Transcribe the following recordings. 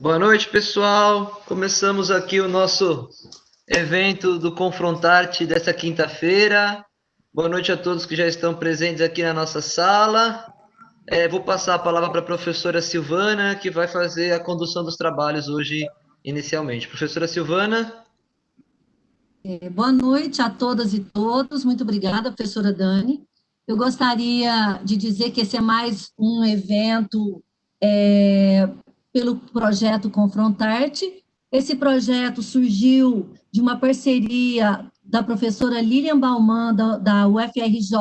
Boa noite, pessoal. Começamos aqui o nosso evento do Confrontarte dessa quinta-feira. Boa noite a todos que já estão presentes aqui na nossa sala. Vou passar a palavra para a professora Silvana, que vai fazer a condução dos trabalhos hoje, inicialmente. Professora Silvana. Boa noite a todas e todos. Muito obrigada, professora Dani. Eu gostaria de dizer que esse é mais um evento pelo projeto Confrontarte. Esse projeto surgiu de uma parceria da professora Lilian Bauman, da UFRJ,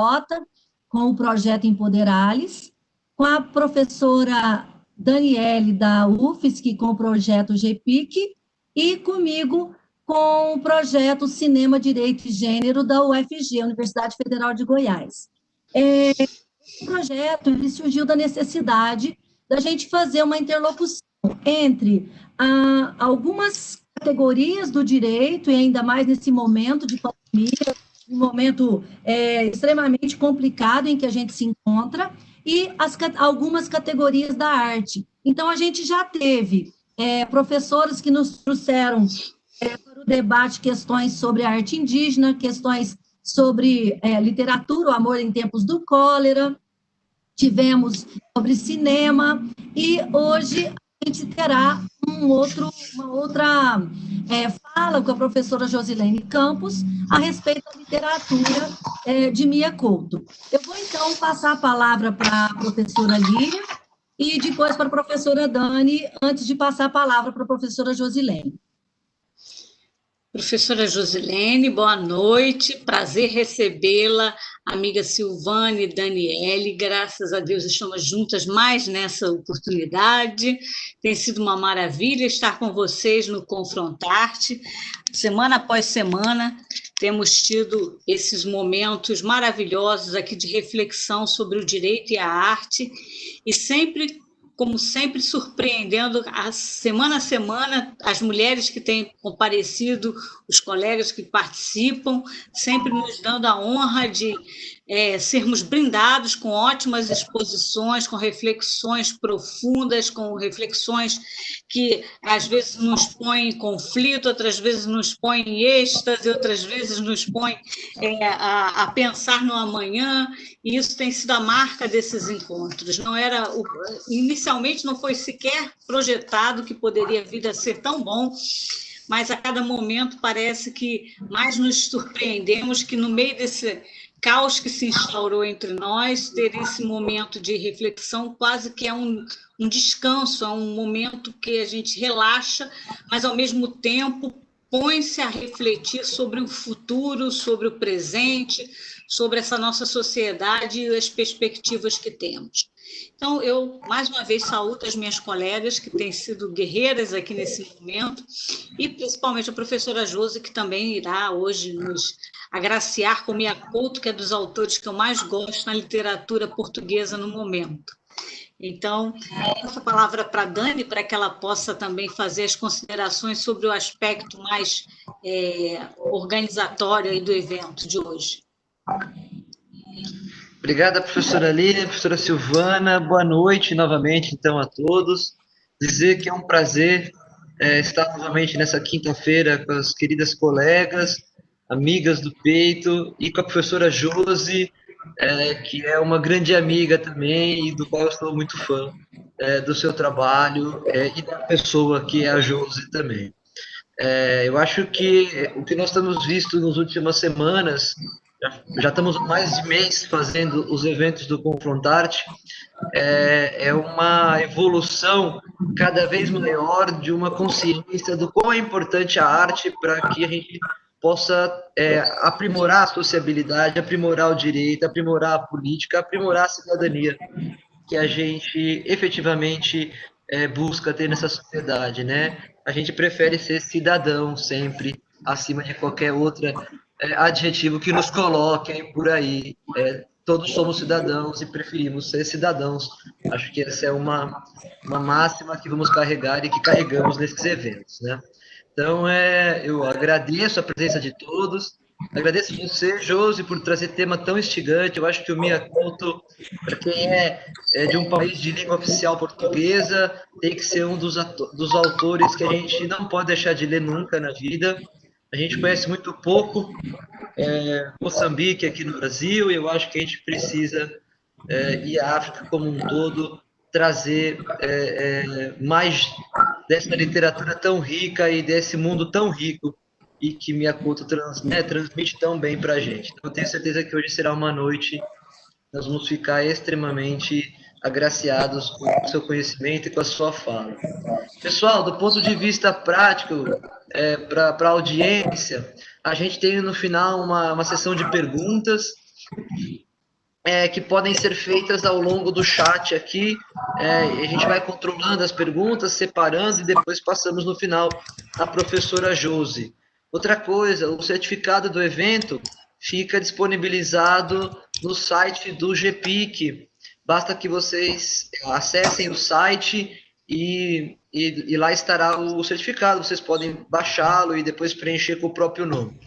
com o projeto Empoderales, com a professora Daniele, da UFSC, com o projeto GPIC, e comigo, com o projeto Cinema, Direito e Gênero da UFG, Universidade Federal de Goiás. O projeto ele surgiu da necessidade da gente fazer uma interlocução entre algumas categorias do direito, e ainda mais nesse momento de pandemia, um momento extremamente complicado em que a gente se encontra, e algumas categorias da arte. Então, a gente já teve professores que nos trouxeram para o debate questões sobre a arte indígena, questões sobre literatura, o amor em tempos do cólera, tivemos sobre cinema, e hoje a gente terá uma outra fala com a professora Josilene Campos a respeito da literatura de Mia Couto. Eu vou, então, passar a palavra para a professora Lília e depois para a professora Dani, antes de passar a palavra para a professora Josilene. Professora Josilene, boa noite, prazer recebê-la, amiga Silvane e Daniele, graças a Deus estamos juntas mais nessa oportunidade, tem sido uma maravilha estar com vocês no Confrontarte, semana após semana temos tido esses momentos maravilhosos aqui de reflexão sobre o direito e a arte, e sempre, como sempre, surpreendendo semana a semana as mulheres que têm comparecido, os colegas que participam, sempre nos dando a honra de sermos brindados com ótimas exposições, com reflexões profundas, com reflexões que às vezes nos põem em conflito, outras vezes nos põem em êxtase, outras vezes nos põem a pensar no amanhã, e isso tem sido a marca desses encontros. Inicialmente não foi sequer projetado que poderia vir a ser tão bom, mas a cada momento parece que mais nos surpreendemos que no meio desse caos que se instaurou entre nós, ter esse momento de reflexão quase que é um descanso, é um momento que a gente relaxa, mas ao mesmo tempo põe-se a refletir sobre o futuro, sobre o presente, sobre essa nossa sociedade e as perspectivas que temos. Então, eu, mais uma vez, saúdo as minhas colegas que têm sido guerreiras aqui nesse momento, e principalmente a professora Josi, que também irá hoje nos agraciar com Mia Couto, que é dos autores que eu mais gosto na literatura portuguesa no momento. Então, essa palavra para a Dani, para que ela possa também fazer as considerações sobre o aspecto mais organizatório aí do evento de hoje. Obrigada, professora Lília, professora Silvana. Boa noite novamente, então, a todos. Dizer que é um prazer estar novamente nessa quinta-feira com as queridas colegas, amigas do peito, e com a professora Josi, que é uma grande amiga também, e do qual eu sou muito fã do seu trabalho e da pessoa que é a Josi também. Eu acho que o que nós estamos visto nas últimas semanas, já estamos há mais de mês fazendo os eventos do Confrontarte, é uma evolução cada vez maior de uma consciência do quão é importante a arte para que a gente possa aprimorar a sociabilidade, aprimorar o direito, aprimorar a política, aprimorar a cidadania que a gente efetivamente busca ter nessa sociedade, né? A gente prefere ser cidadão sempre, acima de qualquer outro adjetivo que nos coloquem por aí. Todos somos cidadãos e preferimos ser cidadãos. Acho que essa é uma máxima que vamos carregar e que carregamos nesses eventos, né? Então, eu agradeço a presença de todos, Agradeço você, Josi, por trazer tema tão instigante. Eu acho que o Miyakoto, para quem é de um país de língua oficial portuguesa, tem que ser um dos autores que a gente não pode deixar de ler nunca na vida. A gente conhece muito pouco Moçambique aqui no Brasil, e eu acho que a gente precisa, e a África como um todo, trazer mais dessa literatura tão rica e desse mundo tão rico e que Miyakoto transmite tão bem para a gente. Então, eu tenho certeza que hoje será uma noite, nós vamos ficar extremamente agraciados com o seu conhecimento e com a sua fala. Pessoal, do ponto de vista prático, para a audiência, a gente tem no final uma sessão de perguntas que podem ser feitas ao longo do chat aqui. A gente vai controlando as perguntas, separando e depois passamos no final à professora Josi. Outra coisa, o certificado do evento fica disponibilizado no site do GPIC. Basta que vocês acessem o site e lá estará o certificado. Vocês podem baixá-lo e depois preencher com o próprio nome.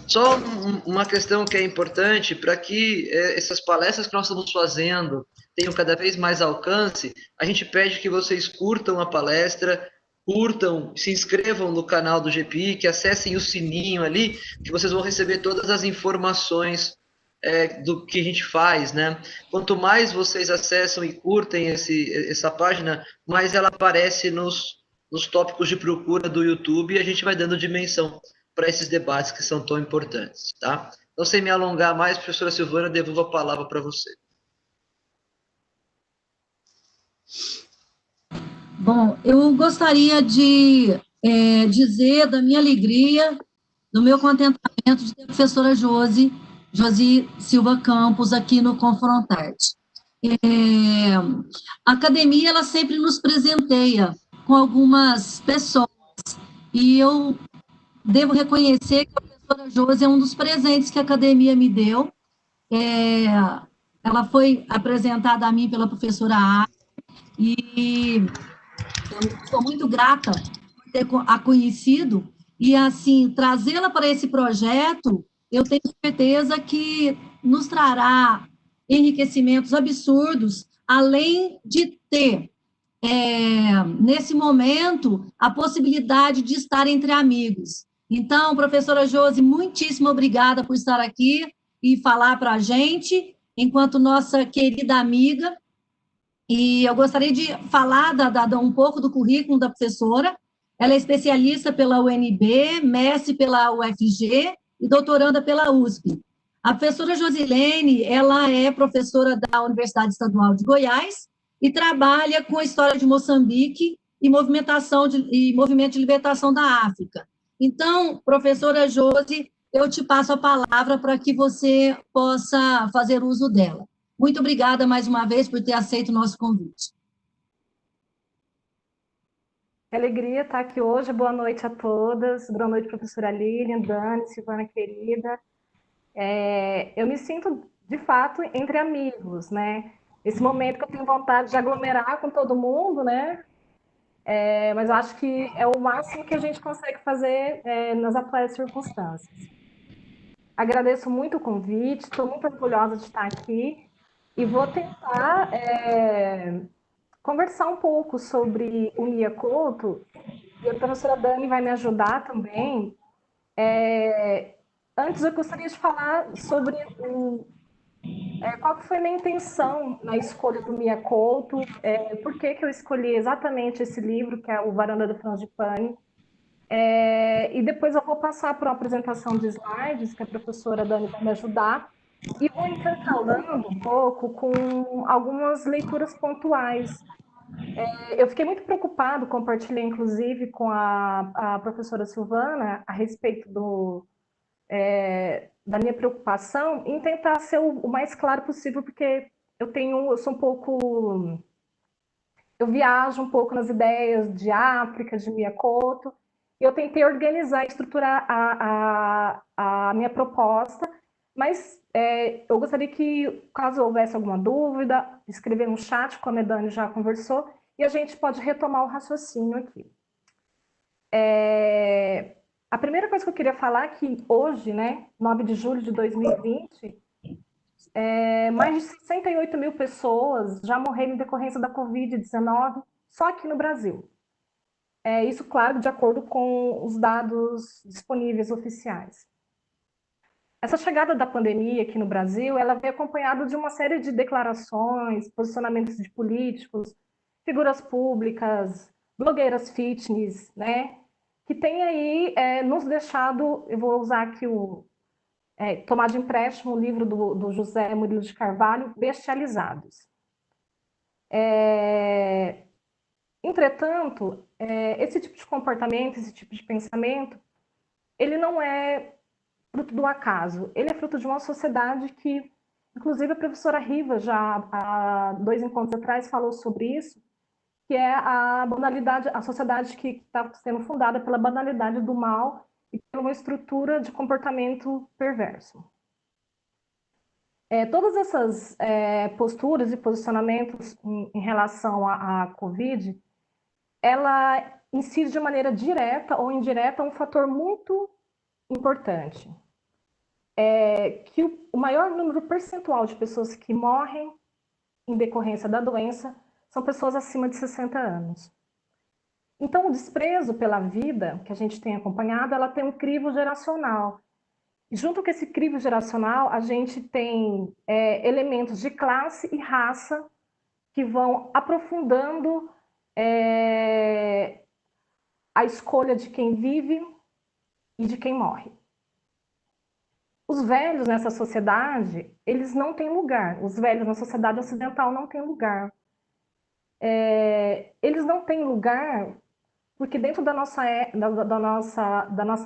Só uma questão que é importante para que essas palestras que nós estamos fazendo tenham cada vez mais alcance, a gente pede que vocês curtam a palestra, curtam, se inscrevam no canal do GPI, que acessem o sininho ali, que vocês vão receber todas as informações do que a gente faz, né? Quanto mais vocês acessam e curtem essa página, mais ela aparece nos tópicos de procura do YouTube e a gente vai dando dimensão para esses debates que são tão importantes, tá? Então, sem me alongar mais, professora Silvana, devolvo a palavra para você. Bom, eu gostaria de dizer da minha alegria, do meu contentamento de ter a professora Josi Silva Campos aqui no Confrontarte. A academia, ela sempre nos presenteia com algumas pessoas, e eu devo reconhecer que a professora Josi é um dos presentes que a academia me deu. Ela foi apresentada a mim pela professora A, e eu sou muito grata por ter a conhecido, e, assim, trazê-la para esse projeto, eu tenho certeza que nos trará enriquecimentos absurdos, além de ter, nesse momento, a possibilidade de estar entre amigos. Então, professora Josi, muitíssimo obrigada por estar aqui e falar para a gente, enquanto nossa querida amiga. E eu gostaria de falar um pouco do currículo da professora. Ela é especialista pela UNB, mestre pela UFG e doutoranda pela USP. A professora Josilene, ela é professora da Universidade Estadual de Goiás e trabalha com a história de Moçambique e movimento de libertação da África. Então, professora Josi, eu te passo a palavra para que você possa fazer uso dela. Muito obrigada mais uma vez por ter aceito o nosso convite. Que alegria estar aqui hoje. Boa noite a todas. Boa noite, professora Lilian, Dani, Silvana querida. Eu me sinto, de fato, entre amigos, né? Esse momento que eu tenho vontade de aglomerar com todo mundo, né? Mas eu acho que é o máximo que a gente consegue fazer nas atuais circunstâncias. Agradeço muito o convite, estou muito orgulhosa de estar aqui e vou tentar conversar um pouco sobre o Miyakoto, e a professora Dani vai me ajudar também. Antes, eu gostaria de falar sobre qual que foi a minha intenção na escolha do Miyakoto, por que eu escolhi exatamente esse livro, que é o Varanda do Frangipane. E depois eu vou passar por uma apresentação de slides, que a professora Dani vai me ajudar, e vou intercalando um pouco com algumas leituras pontuais. Eu fiquei muito preocupado, compartilhei inclusive com a professora Silvana a respeito da minha preocupação em tentar ser o mais claro possível, porque eu viajo um pouco nas ideias de África, de Miyakoto, e eu tentei organizar e estruturar a minha proposta, mas eu gostaria que, caso houvesse alguma dúvida, escrever no chat, como a Dani já conversou, e a gente pode retomar o raciocínio aqui. A primeira coisa que eu queria falar é que hoje, né, 9 de julho de 2020, mais de 68 mil pessoas já morreram em decorrência da Covid-19 só aqui no Brasil. Isso, claro, de acordo com os dados disponíveis oficiais. Essa chegada da pandemia aqui no Brasil, ela veio acompanhada de uma série de declarações, posicionamentos de políticos, figuras públicas, blogueiras fitness, né? Que tem aí nos deixado, eu vou usar aqui tomar de empréstimo o livro do José Murilo de Carvalho, bestializados. Entretanto, esse tipo de comportamento, esse tipo de pensamento, ele não é fruto do acaso, ele é fruto de uma sociedade que, inclusive a professora Riva, já há 2 encontros atrás, falou sobre isso, que é a banalidade, a sociedade que está sendo fundada pela banalidade do mal e por uma estrutura de comportamento perverso. Todas essas posturas e posicionamentos em relação à Covid, ela incide de maneira direta ou indireta um fator muito importante, que o maior número percentual de pessoas que morrem em decorrência da doença são pessoas acima de 60 anos. Então, o desprezo pela vida que a gente tem acompanhado, ela tem um crivo geracional. E junto com esse crivo geracional, a gente tem elementos de classe e raça que vão aprofundando a escolha de quem vive e de quem morre. Os velhos nessa sociedade, eles não têm lugar. Os velhos na sociedade ocidental não têm lugar. Eles não têm lugar porque dentro da nossa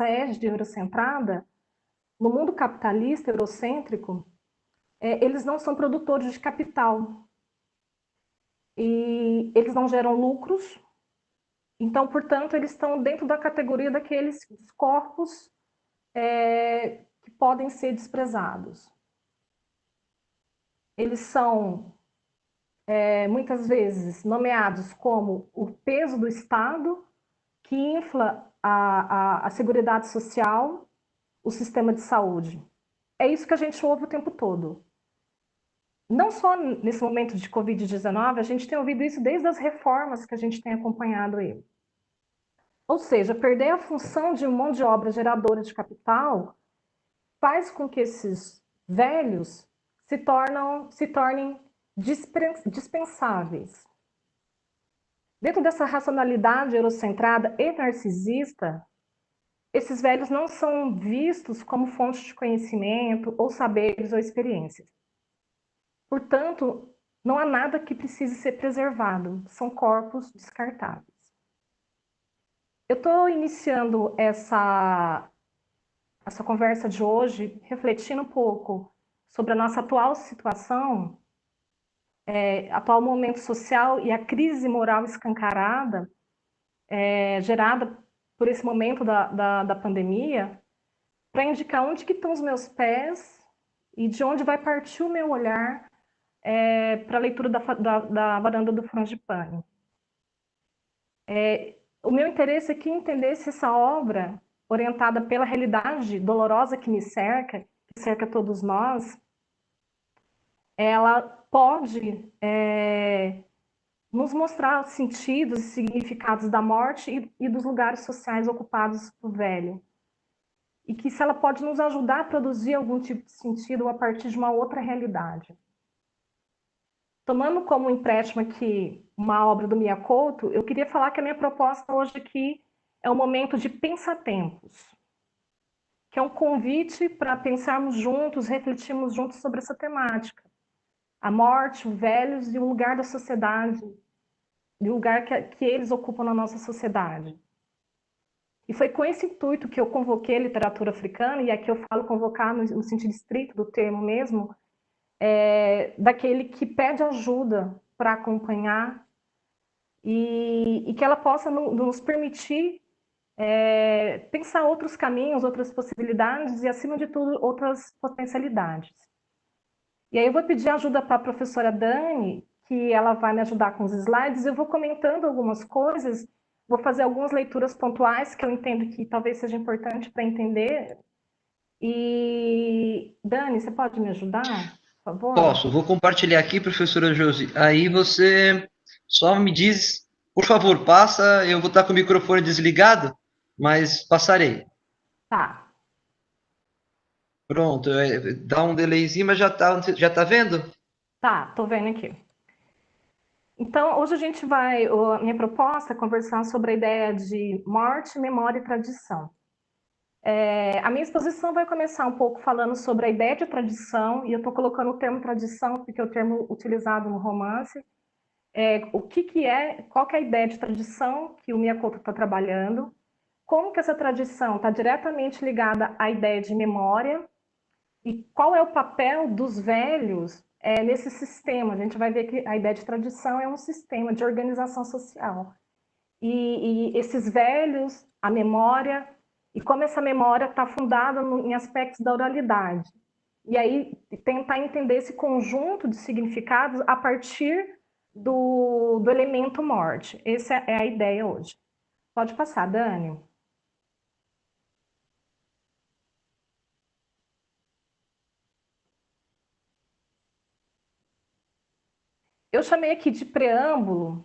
égide eurocentrada, no mundo capitalista, eurocêntrico, eles não são produtores de capital. E eles não geram lucros. Então, portanto, eles estão dentro da categoria daqueles corpos que podem ser desprezados. Eles são, muitas vezes, nomeados como o peso do Estado, que infla a Seguridade Social, o sistema de saúde. É isso que a gente ouve o tempo todo. Não só nesse momento de Covid-19, a gente tem ouvido isso desde as reformas que a gente tem acompanhado ele. Ou seja, perder a função de mão de obra geradora de capital faz com que esses velhos se tornem dispensáveis. Dentro dessa racionalidade eurocentrada e narcisista, esses velhos não são vistos como fontes de conhecimento, ou saberes, ou experiências. Portanto, não há nada que precise ser preservado, são corpos descartáveis. Eu estou iniciando essa conversa de hoje refletindo um pouco sobre a nossa atual situação, atual momento social e a crise moral escancarada gerada por esse momento da pandemia, para indicar onde que estão os meus pés e de onde vai partir o meu olhar para a leitura da Varanda do Frangipane. O meu interesse é que entendesse essa obra orientada pela realidade dolorosa que me cerca, que cerca todos nós, ela pode nos mostrar os sentidos e significados da morte e dos lugares sociais ocupados pelo velho. E que se ela pode nos ajudar a produzir algum tipo de sentido a partir de uma outra realidade. Tomando como empréstimo aqui uma obra do Mia Couto, eu queria falar que a minha proposta hoje aqui é um momento de pensatempos, que é um convite para pensarmos juntos, refletirmos juntos sobre essa temática. A morte, os velhos e o lugar da sociedade, e o lugar que eles ocupam na nossa sociedade. E foi com esse intuito que eu convoquei a literatura africana, e aqui eu falo convocar no sentido estrito do termo mesmo, daquele que pede ajuda para acompanhar e que ela possa nos permitir pensar outros caminhos, outras possibilidades e, acima de tudo, outras potencialidades. E aí eu vou pedir ajuda para a professora Dani, que ela vai me ajudar com os slides, eu vou comentando algumas coisas, vou fazer algumas leituras pontuais que eu entendo que talvez seja importante para entender. E, Dani, você pode me ajudar, por favor? Posso, vou compartilhar aqui, professora Josi. Aí você só me diz, por favor, passa. Eu vou estar com o microfone desligado, mas passarei. Tá, Pronto, dá um delayzinho, mas já tá vendo? tá, tô vendo aqui. Então, hoje a gente vai, a minha proposta é conversar sobre a ideia de morte, memória e tradição. A minha exposição vai começar um pouco falando sobre a ideia de tradição, e eu estou colocando o termo tradição porque é o termo utilizado no romance. Qual que é a ideia de tradição que o Miyakoto está trabalhando, como que essa tradição está diretamente ligada à ideia de memória, e qual é o papel dos velhos nesse sistema. A gente vai ver que a ideia de tradição é um sistema de organização social. E esses velhos, a memória, e como essa memória está fundada em aspectos da oralidade. E aí tentar entender esse conjunto de significados a partir do elemento morte. Essa é a ideia hoje. Pode passar, Dani. Eu chamei aqui de preâmbulo,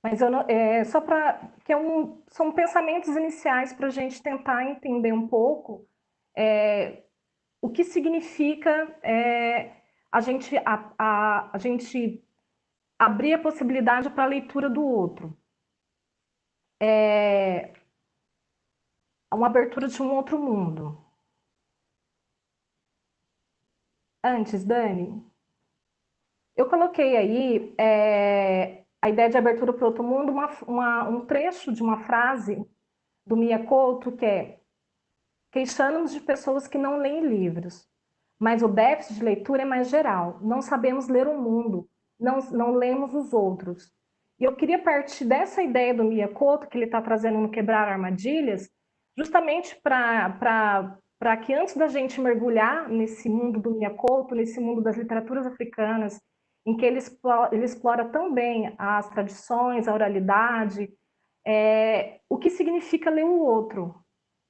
mas eu não, só para que são pensamentos iniciais para a gente tentar entender um pouco o que significa a gente abrir a possibilidade para a leitura do outro, uma abertura de um outro mundo. Antes, Dani, eu coloquei aí a ideia de abertura para outro mundo, um trecho de uma frase do Miyakoto que é: queixamos de pessoas que não leem livros, mas o déficit de leitura é mais geral. Não sabemos ler o mundo, não lemos os outros. E eu queria partir dessa ideia do Miyakoto, que ele está trazendo no Quebrar Armadilhas, justamente para que antes da gente mergulhar nesse mundo do Miyakoto, nesse mundo das literaturas africanas, em que ele explora tão bem as tradições, a oralidade, o que significa ler o outro.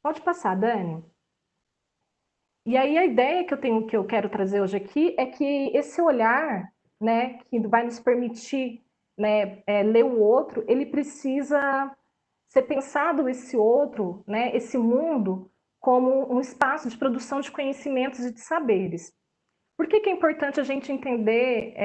Pode passar, Dani. E aí a ideia que eu quero trazer hoje aqui é que esse olhar, né, que vai nos permitir, né, ler o outro, ele precisa ser pensado esse outro, né, esse mundo, como um espaço de produção de conhecimentos e de saberes. Por que é importante a gente entender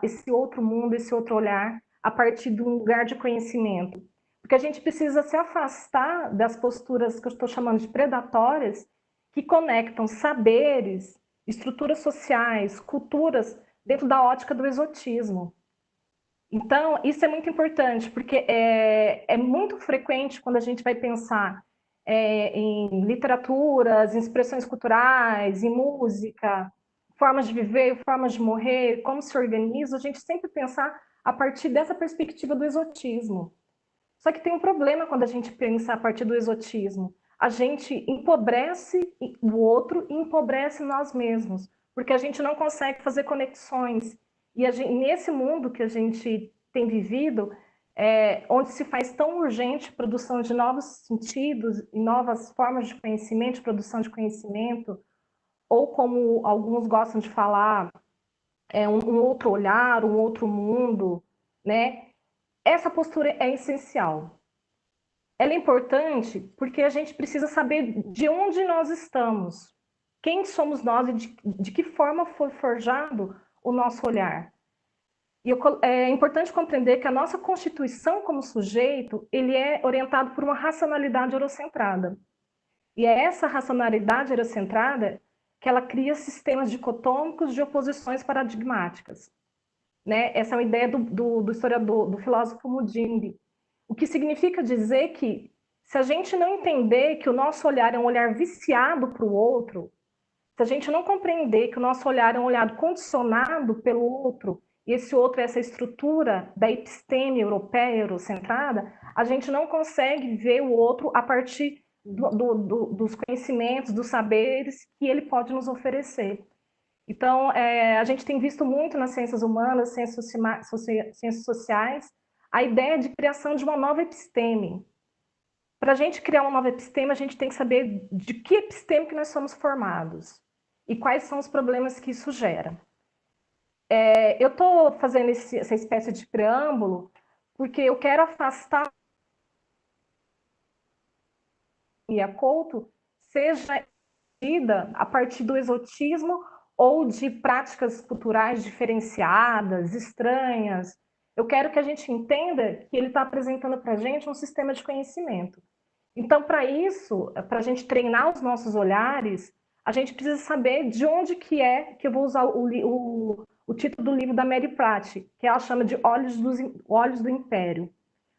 esse outro mundo, esse outro olhar, a partir de um lugar de conhecimento? Porque a gente precisa se afastar das posturas que eu estou chamando de predatórias, que conectam saberes, estruturas sociais, culturas, dentro da ótica do exotismo. Então, isso é muito importante, porque é muito frequente quando a gente vai pensar em literaturas, em expressões culturais, em música, formas de viver, formas de morrer, como se organiza, a gente sempre pensar a partir dessa perspectiva do exotismo. Só que tem um problema quando a gente pensa a partir do exotismo. A gente empobrece o outro e empobrece nós mesmos, porque a gente não consegue fazer conexões. E nesse mundo que a gente tem vivido, onde se faz tão urgente a produção de novos sentidos e novas formas de conhecimento, de produção de conhecimento, ou como alguns gostam de falar, um outro olhar, um outro mundo, né? Essa postura é essencial. Ela é importante porque a gente precisa saber de onde nós estamos, quem somos nós e de que forma foi forjado o nosso olhar. E é importante compreender que a nossa constituição como sujeito, ele é orientado por uma racionalidade eurocentrada. E é essa racionalidade eurocentrada que ela cria sistemas dicotômicos de oposições paradigmáticas. Né? Essa é uma ideia do historiador, do filósofo Mudimbe. O que significa dizer que, se a gente não entender que o nosso olhar é um olhar viciado para o outro, se a gente não compreender que o nosso olhar é um olhar condicionado pelo outro, e esse outro é essa estrutura da episteme europeia, eurocentrada, a gente não consegue ver o outro a partir dos conhecimentos, dos saberes que ele pode nos oferecer. Então, a gente tem visto muito nas ciências humanas, ciências sociais, a ideia de criação de uma nova episteme. Para a gente criar uma nova episteme, a gente tem que saber de que episteme que nós somos formados e quais são os problemas que isso gera. Eu estou fazendo essa espécie de preâmbulo porque eu quero afastar a Couto seja entendida a partir do exotismo ou de práticas culturais diferenciadas, estranhas. Eu quero que a gente entenda que ele está apresentando para a gente um sistema de conhecimento. Então, para isso, para a gente treinar os nossos olhares, a gente precisa saber de onde que eu vou usar o título do livro da Mary Pratt, que ela chama de Olhos do Império.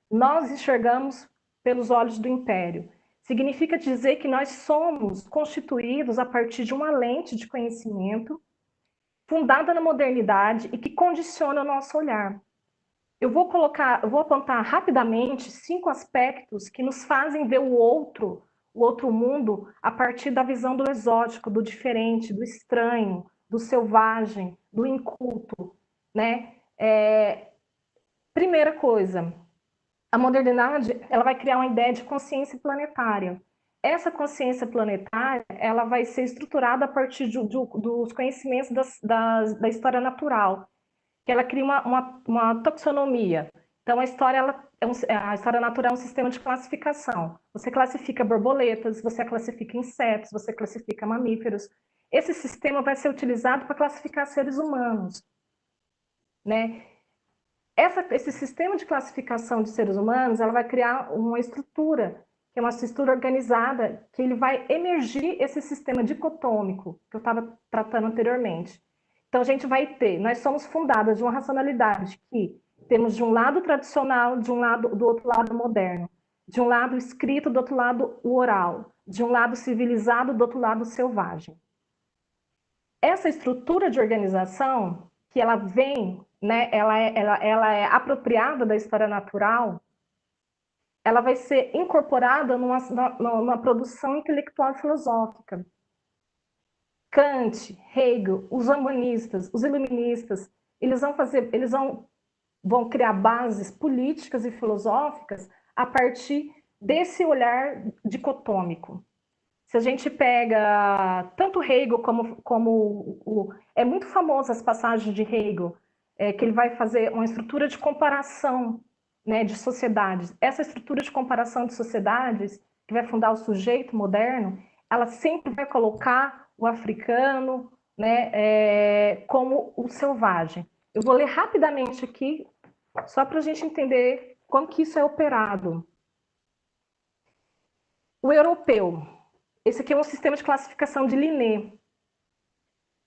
Nós enxergamos pelos olhos do Império. Significa dizer que nós somos constituídos a partir de uma lente de conhecimento fundada na modernidade e que condiciona o nosso olhar. Eu vou apontar rapidamente 5 aspectos que nos fazem ver o outro mundo a partir da visão do exótico, do diferente, do estranho, do selvagem, do inculto, né? Primeira coisa, a modernidade ela vai criar uma ideia de consciência planetária. Essa consciência planetária ela vai ser estruturada a partir dos conhecimentos da história natural, que ela cria uma taxonomia. Então, a história natural é um sistema de classificação. Você classifica borboletas, você classifica insetos, você classifica mamíferos. Esse sistema vai ser utilizado para classificar seres humanos, né? Esse sistema de classificação de seres humanos, ela vai criar uma estrutura, que é uma estrutura organizada, que ele vai emergir esse sistema dicotômico que eu estava tratando anteriormente. Então, a gente vai ter, nós somos fundadas de uma racionalidade que temos de um lado tradicional, do outro lado moderno, de um lado escrito, do outro lado o oral, de um lado civilizado, do outro lado selvagem. Essa estrutura de organização, que ela vem, né, ela é apropriada da história natural, ela vai ser incorporada numa produção intelectual e filosófica. Kant, Hegel, os humanistas, os iluministas, eles vão criar bases políticas e filosóficas a partir desse olhar dicotômico. Se a gente pega tanto Hegel é muito famosa as passagens de Hegel, que ele vai fazer uma estrutura de comparação, né, de sociedades. Essa estrutura de comparação de sociedades, que vai fundar o sujeito moderno, ela sempre vai colocar o africano, né, como o selvagem. Eu vou ler rapidamente aqui, só para a gente entender como que isso é operado. O europeu. Esse aqui é um sistema de classificação de Linné.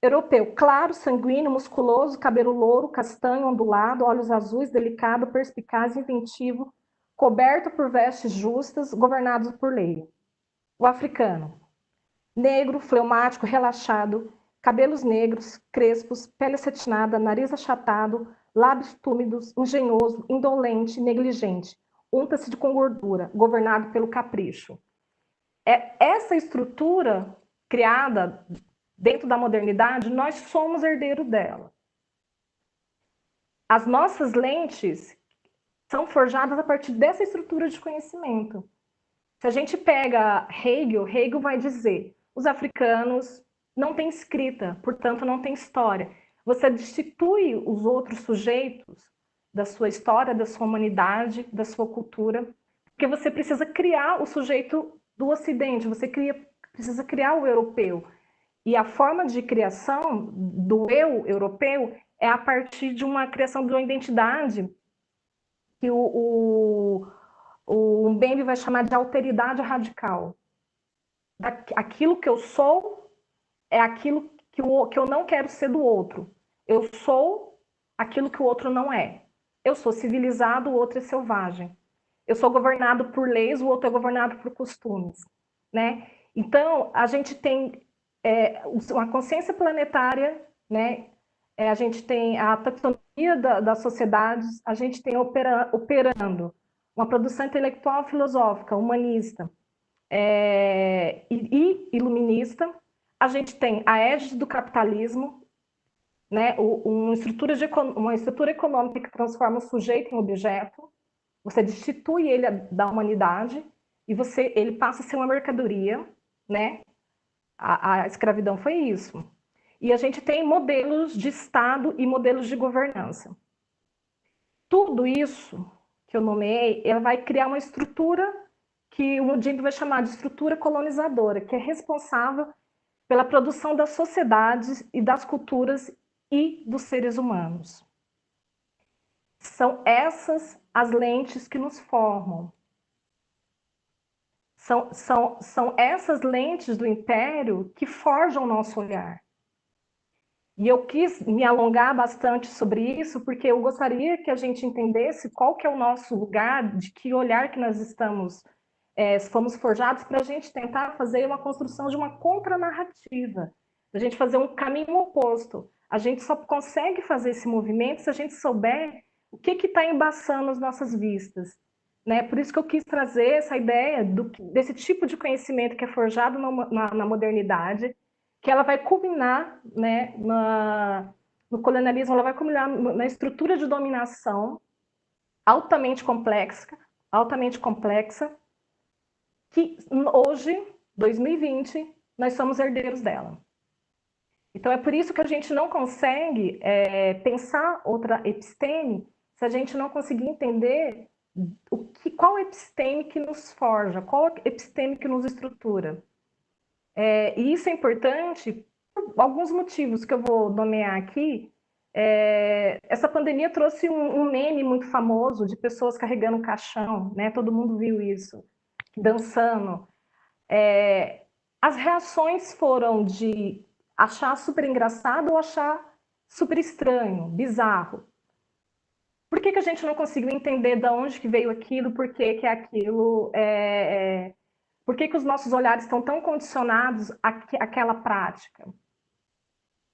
Europeu, claro, sanguíneo, musculoso, cabelo louro, castanho, ondulado, olhos azuis, delicado, perspicaz, inventivo, coberto por vestes justas, governados por lei. O africano, negro, fleumático, relaxado, cabelos negros, crespos, pele acetinada, nariz achatado, lábios túmidos, engenhoso, indolente, negligente, unta-se com gordura, governado pelo capricho. Essa estrutura criada dentro da modernidade, nós somos herdeiros dela. As nossas lentes são forjadas a partir dessa estrutura de conhecimento. Se a gente pega Hegel vai dizer: os africanos não têm escrita, portanto não têm história. Você destitui os outros sujeitos da sua história, da sua humanidade, da sua cultura, porque você precisa criar o sujeito do Ocidente, você precisa criar o europeu. E a forma de criação do eu europeu é a partir de uma criação de uma identidade que o Mbembe vai chamar de alteridade radical. Aquilo que eu sou é aquilo que eu não quero ser do outro. Eu sou aquilo que o outro não é. Eu sou civilizado, o outro é selvagem. Eu sou governado por leis, o outro é governado por costumes, né? Então, a gente tem uma consciência planetária, né? A gente tem a taxonomia das sociedades, a gente tem operando uma produção intelectual filosófica, humanista e iluminista. A gente tem a égide do capitalismo, né? Uma estrutura econômica que transforma o sujeito em objeto. você destitui ele da humanidade e ele passa a ser uma mercadoria, né? A escravidão foi isso. E a gente tem modelos de Estado e modelos de governança. Tudo isso que eu nomeei, ela vai criar uma estrutura que o Modindo vai chamar de estrutura colonizadora, que é responsável pela produção das sociedades e das culturas e dos seres humanos. São essas as lentes que nos formam. São essas lentes do império que forjam o nosso olhar. E eu quis me alongar bastante sobre isso, porque eu gostaria que a gente entendesse qual que é o nosso lugar, de que olhar que nós fomos forjados, para a gente tentar fazer uma construção de uma contranarrativa, para a gente fazer um caminho oposto. A gente só consegue fazer esse movimento se a gente souber o que está embaçando as nossas vistas. Né? Por isso que eu quis trazer essa ideia desse tipo de conhecimento que é forjado na modernidade, que ela vai culminar, né, no colonialismo, ela vai culminar na estrutura de dominação altamente complexa, que hoje, 2020, nós somos herdeiros dela. Então é por isso que a gente não consegue pensar outra episteme se a gente não conseguir entender qual episteme que nos forja, qual episteme que nos estrutura. E isso é importante por alguns motivos que eu vou nomear aqui. Essa pandemia trouxe um meme muito famoso de pessoas carregando um caixão, né? Todo mundo viu isso, dançando. As reações foram de achar super engraçado ou achar super estranho, bizarro. Por que a gente não conseguiu entender de onde que veio aquilo, por que é aquilo, por que os nossos olhares estão tão condicionados àquela prática?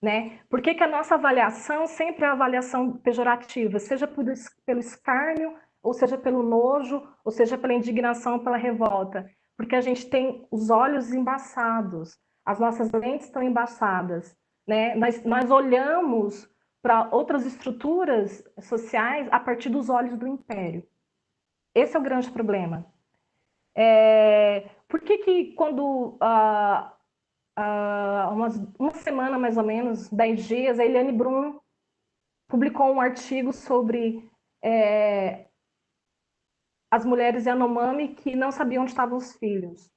Né? Por que a nossa avaliação sempre é uma avaliação pejorativa, seja pelo escárnio, ou seja pelo nojo, ou seja pela indignação, pela revolta? Porque a gente tem os olhos embaçados, as nossas lentes estão embaçadas. Né? Nós olhamos para outras estruturas sociais a partir dos olhos do império. Esse é o grande problema. Por que quando uma semana mais ou menos, 10 dias, a Eliane Brum publicou um artigo sobre as mulheres Yanomami que não sabiam onde estavam os filhos,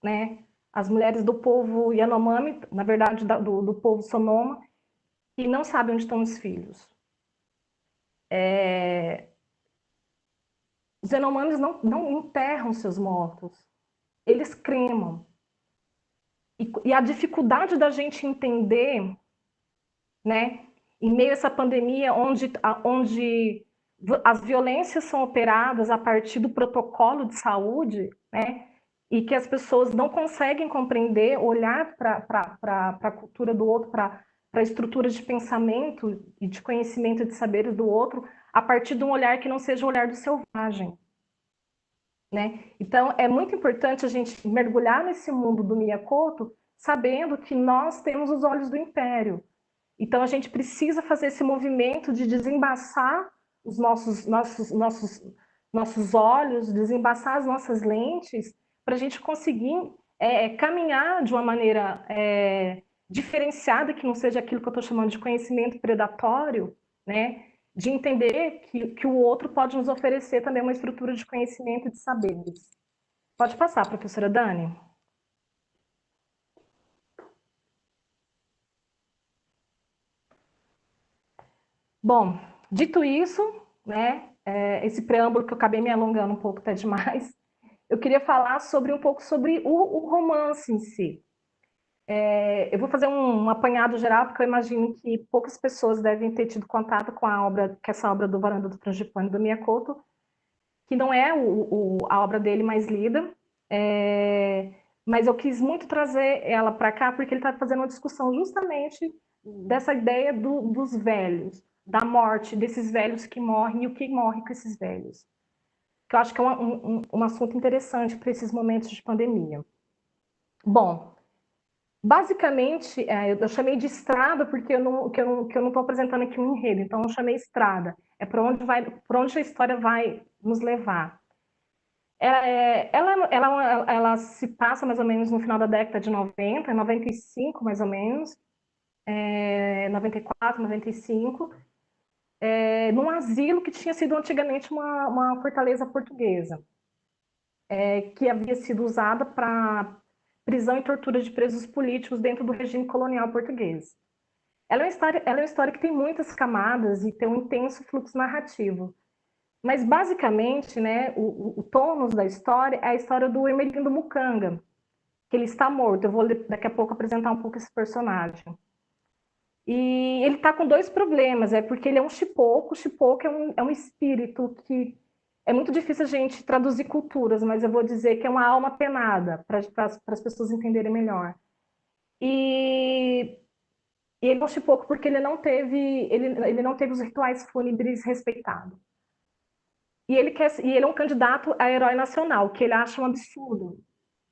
né? As mulheres do povo Yanomami, na verdade do povo Sonoma, que não sabem onde estão os filhos. Os Yanomamis não enterram seus mortos, eles cremam. E a dificuldade da gente entender, né, em meio a essa pandemia, onde as violências são operadas a partir do protocolo de saúde, né, e que as pessoas não conseguem compreender, olhar para a cultura do outro, para a estrutura de pensamento e de conhecimento de saberes do outro, a partir de um olhar que não seja o olhar do selvagem. Né? Então, é muito importante a gente mergulhar nesse mundo do Miyakoto, sabendo que nós temos os olhos do império. Então, a gente precisa fazer esse movimento de desembaçar os nossos olhos, desembaçar as nossas lentes, para a gente conseguir caminhar de uma maneira diferenciada, que não seja aquilo que eu estou chamando de conhecimento predatório, né? De entender que o outro pode nos oferecer também uma estrutura de conhecimento e de saberes. Pode passar, professora Dani. Bom, dito isso, né, esse preâmbulo que eu acabei me alongando um pouco até demais, eu queria falar um pouco sobre o romance em si. Eu vou fazer um apanhado geral, porque eu imagino que poucas pessoas devem ter tido contato com essa obra do Varanda do Frangipane, do Miyakoto, que não é a obra dele mais lida, mas eu quis muito trazer ela para cá, porque ele está fazendo uma discussão justamente dessa ideia dos velhos, da morte, desses velhos que morrem e o que morre com esses velhos. Que eu acho que é um assunto interessante para esses momentos de pandemia. Bom, basicamente, eu chamei de estrada porque eu não estou apresentando aqui um enredo, então eu chamei estrada. É por onde a história vai nos levar. Ela se passa mais ou menos no final da década de 90, 95 mais ou menos, 94, 95, num asilo que tinha sido antigamente uma fortaleza portuguesa, que havia sido usada para prisão e tortura de presos políticos dentro do regime colonial português. Ela é uma história que tem muitas camadas e tem um intenso fluxo narrativo. Mas, basicamente, né, o tônus da história é a história do Hermelindo Mucanga, que ele está morto. Eu vou, daqui a pouco, apresentar um pouco esse personagem. E ele está com dois problemas, porque ele é um chipoco. O chipoco é um espírito que é muito difícil a gente traduzir culturas, mas eu vou dizer que é uma alma penada, para as pessoas entenderem melhor. E ele é um chipoco porque ele não teve os rituais fúnebres respeitados. E ele é um candidato a herói nacional, que ele acha um absurdo,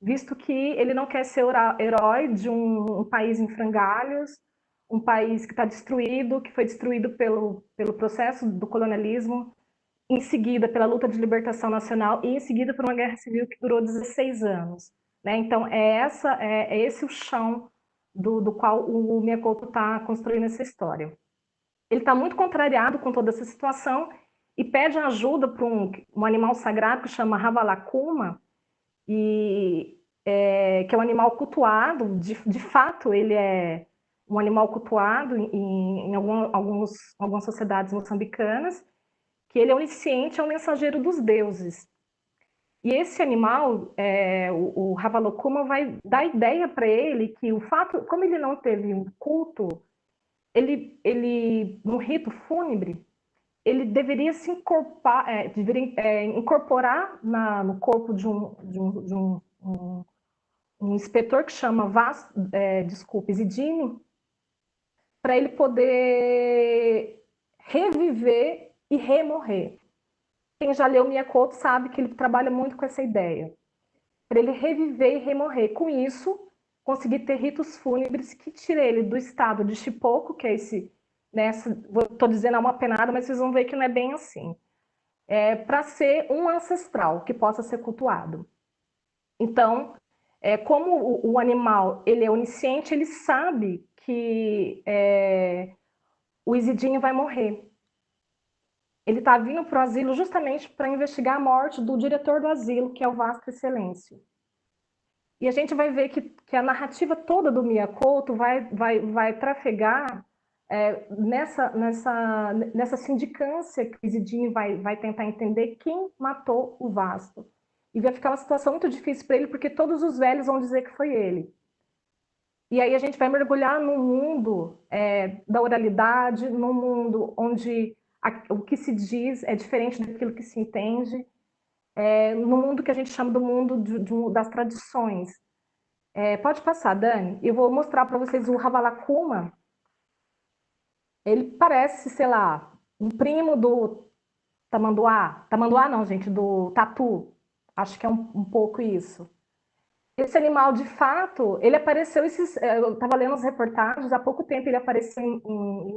visto que ele não quer ser herói de um país em frangalhos, um país que está destruído, que foi destruído pelo processo do colonialismo, em seguida pela luta de libertação nacional e em seguida por uma guerra civil que durou 16 anos. Né? Então, é esse o chão do qual o Miyakoto está construindo essa história. Ele está muito contrariado com toda essa situação e pede ajuda para um animal sagrado que chama Ravalakuma, que é um animal cultuado. De fato, ele é um animal cultuado em algumas sociedades moçambicanas, que ele é onisciente, é um mensageiro dos deuses. E esse animal, o Ravalokuma, vai dar ideia para ele que o fato, como ele não teve um culto, ele no rito fúnebre, ele deveria se incorporar no corpo de um inspetor que chama Zidane, para ele poder reviver e remorrer. Quem já leu Miyakoto sabe que ele trabalha muito com essa ideia. Para ele reviver e remorrer. Com isso, conseguir ter ritos fúnebres que tirem ele do estado de chipoco, que é esse... Estou dizendo uma penada, mas vocês vão ver que não é bem assim. Para ser um ancestral que possa ser cultuado. Então, como o animal ele é onisciente, ele sabe que o Isidinho vai morrer. Ele está vindo para o asilo justamente para investigar a morte do diretor do asilo, que é o Vasco Excelêncio. E a gente vai ver que a narrativa toda do Miyakoto vai trafegar nessa sindicância que o Isidinho vai tentar entender quem matou o Vasco. E vai ficar uma situação muito difícil para ele, porque todos os velhos vão dizer que foi ele. E aí a gente vai mergulhar no mundo da oralidade, no mundo onde o que se diz é diferente daquilo que se entende, no mundo que a gente chama do mundo das tradições. Pode passar, Dani. Eu vou mostrar para vocês o Ravalakuma. Ele parece, sei lá, um primo do tamanduá. Tamanduá não, gente, do tatu. Acho que é um pouco isso. Esse animal, de fato, ele apareceu... eu estava lendo as reportagens, há pouco tempo ele apareceu em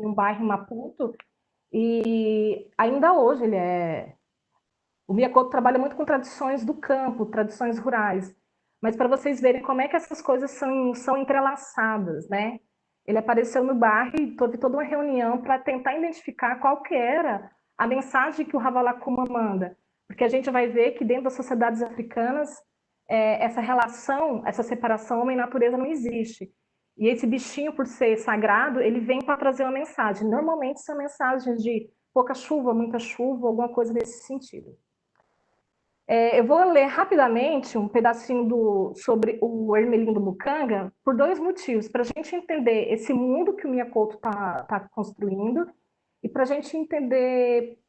um bairro em Maputo, e ainda hoje o Miyakoto trabalha muito com tradições do campo, tradições rurais. Mas para vocês verem como é que essas coisas são entrelaçadas, né? Ele apareceu no bairro e teve toda uma reunião para tentar identificar qual que era a mensagem que o Ravalakuma manda. Porque a gente vai ver que dentro das sociedades africanas, essa relação, essa separação homem-natureza não existe. E esse bichinho, por ser sagrado, ele vem para trazer uma mensagem. Normalmente são mensagens de pouca chuva, muita chuva, alguma coisa nesse sentido. Eu vou ler rapidamente um pedacinho sobre o Hermelindo Mucanga por dois motivos. Para a gente entender esse mundo que o Miyakoto está construindo e para a gente entender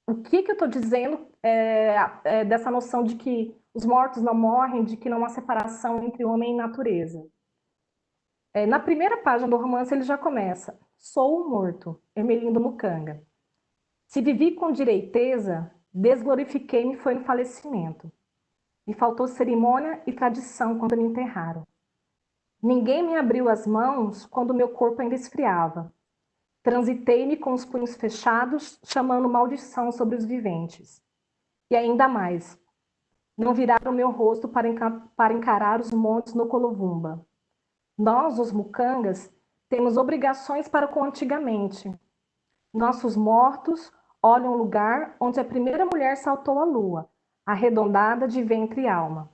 o que eu estou dizendo dessa noção de que os mortos não morrem, de que não há separação entre homem e natureza. Na primeira página do romance ele já começa: sou o morto, Hermelindo Mucanga. Se vivi com direiteza, desglorifiquei-me foi no falecimento. Me faltou cerimônia e tradição quando me enterraram. Ninguém me abriu as mãos quando meu corpo ainda esfriava. Transitei-me com os punhos fechados, chamando maldição sobre os viventes. E ainda mais, não virar o meu rosto para encarar os montes no Colovumba. Nós, os mucangas, temos obrigações para com antigamente. Nossos mortos olham o lugar onde a primeira mulher saltou à lua, arredondada de ventre e alma.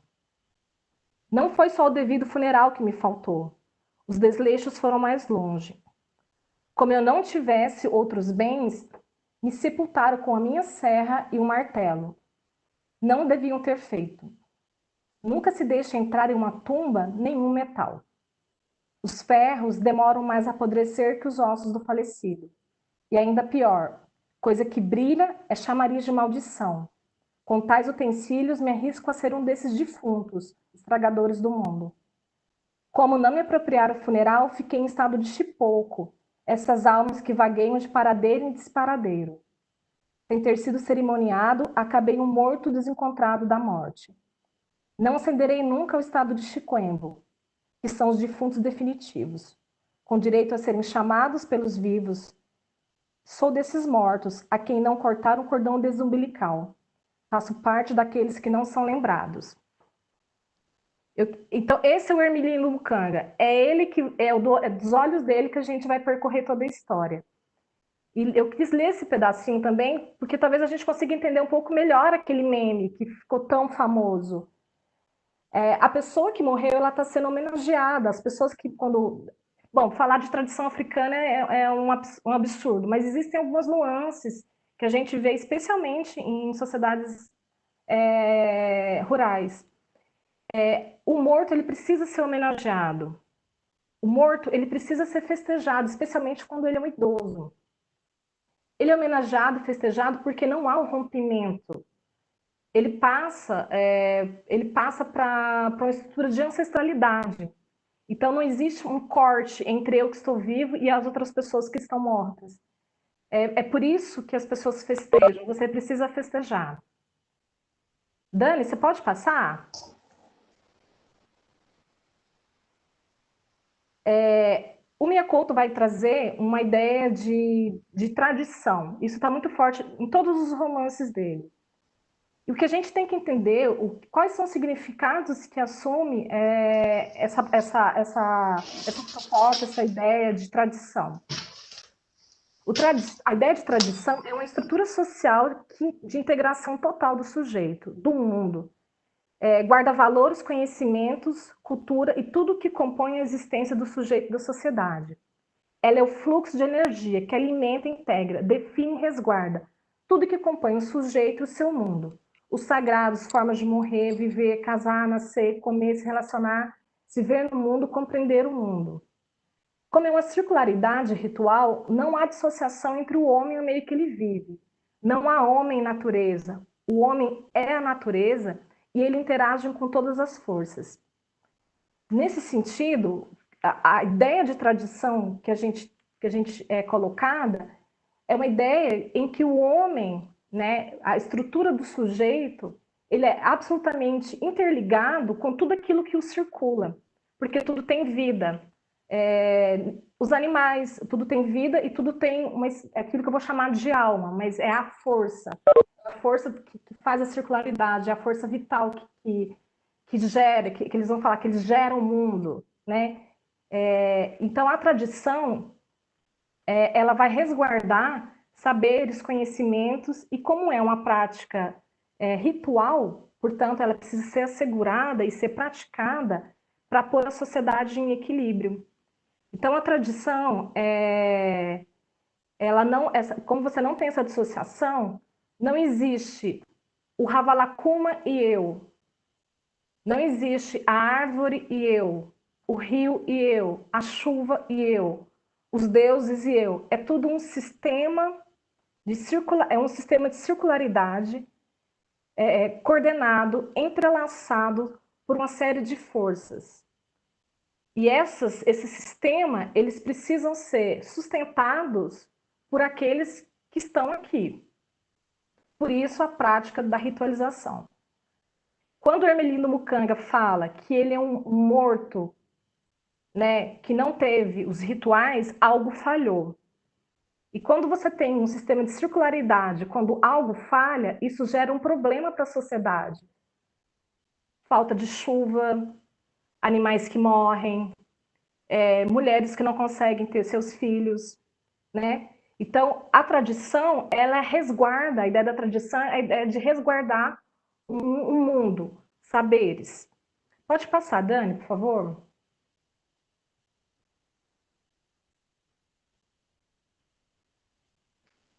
Não foi só o devido funeral que me faltou. Os desleixos foram mais longe. Como eu não tivesse outros bens, me sepultaram com a minha serra e um martelo. Não deviam ter feito. Nunca se deixa entrar em uma tumba nenhum metal. Os ferros demoram mais a apodrecer que os ossos do falecido. E ainda pior, coisa que brilha é chamariz de maldição. Com tais utensílios me arrisco a ser um desses defuntos, estragadores do mundo. Como não me apropriar o funeral, fiquei em estado de chipouco, essas almas que vagueiam de paradeiro em disparadeiro. Sem ter sido cerimoniado, acabei um morto desencontrado da morte. Não ascenderei nunca ao estado de chiquembo, que são os defuntos definitivos, com direito a serem chamados pelos vivos. Sou desses mortos, a quem não cortaram o cordão desumbilical. Faço parte daqueles que não são lembrados. Então, esse é o Hermelino Mucanga. É ele que é dos olhos dele que a gente vai percorrer toda a história. E eu quis ler esse pedacinho também, porque talvez a gente consiga entender um pouco melhor aquele meme que ficou tão famoso. A pessoa que morreu, ela está sendo homenageada. As pessoas que, quando... Bom, falar de tradição africana é um absurdo, mas existem algumas nuances que a gente vê, especialmente em sociedades rurais. O morto, ele precisa ser homenageado. O morto, ele precisa ser festejado, especialmente quando ele é um idoso. Ele é homenageado e festejado porque não há um rompimento. Ele passa para uma estrutura de ancestralidade. Então, não existe um corte entre eu que estou vivo e as outras pessoas que estão mortas. É por isso que as pessoas festejam. Você precisa festejar. Dani, você pode passar? O Miyakoto vai trazer uma ideia de tradição. Isso está muito forte em todos os romances dele. E o que a gente tem que entender, quais são os significados que assume essa proposta, essa ideia de tradição. A ideia de tradição é uma estrutura social de integração total do sujeito, do mundo. Guarda valores, conhecimentos, cultura e tudo que compõe a existência do sujeito da sociedade. Ela é o fluxo de energia que alimenta e integra, define e resguarda tudo que compõe o sujeito e o seu mundo. Os sagrados, formas de morrer, viver, casar, nascer, comer, se relacionar, se ver no mundo, compreender o mundo. Como é uma circularidade ritual, não há dissociação entre o homem e o meio que ele vive. Não há homem e natureza. O homem é a natureza e ele interage com todas as forças. Nesse sentido, a ideia de tradição que a gente é colocada é uma ideia em que o homem, né, a estrutura do sujeito, ele é absolutamente interligado com tudo aquilo que o circula, porque tudo tem vida. Os animais, tudo tem vida e tudo tem aquilo que eu vou chamar de alma, mas é a força que faz a circularidade, é a força vital que gera, que eles vão falar que eles geram o mundo, né? Então a tradição ela vai resguardar saberes, conhecimentos, e como é uma prática ritual, portanto, ela precisa ser assegurada e ser praticada para pôr a sociedade em equilíbrio. Então, a tradição, como você não tem essa dissociação, não existe o Ravalakuma e eu, não existe a árvore e eu, o rio e eu, a chuva e eu, os deuses e eu. É tudo um sistema de circularidade coordenado, entrelaçado por uma série de forças. E esse sistema, eles precisam ser sustentados por aqueles que estão aqui. Por isso, a prática da ritualização. Quando o Hermelino Mucanga fala que ele é um morto, né, que não teve os rituais, algo falhou. E quando você tem um sistema de circularidade, quando algo falha, isso gera um problema para a sociedade. Falta de chuva, animais que morrem, mulheres que não conseguem ter seus filhos, né? Então, a tradição, ela resguarda, a ideia da tradição é a ideia de resguardar um mundo, saberes. Pode passar, Dani, por favor?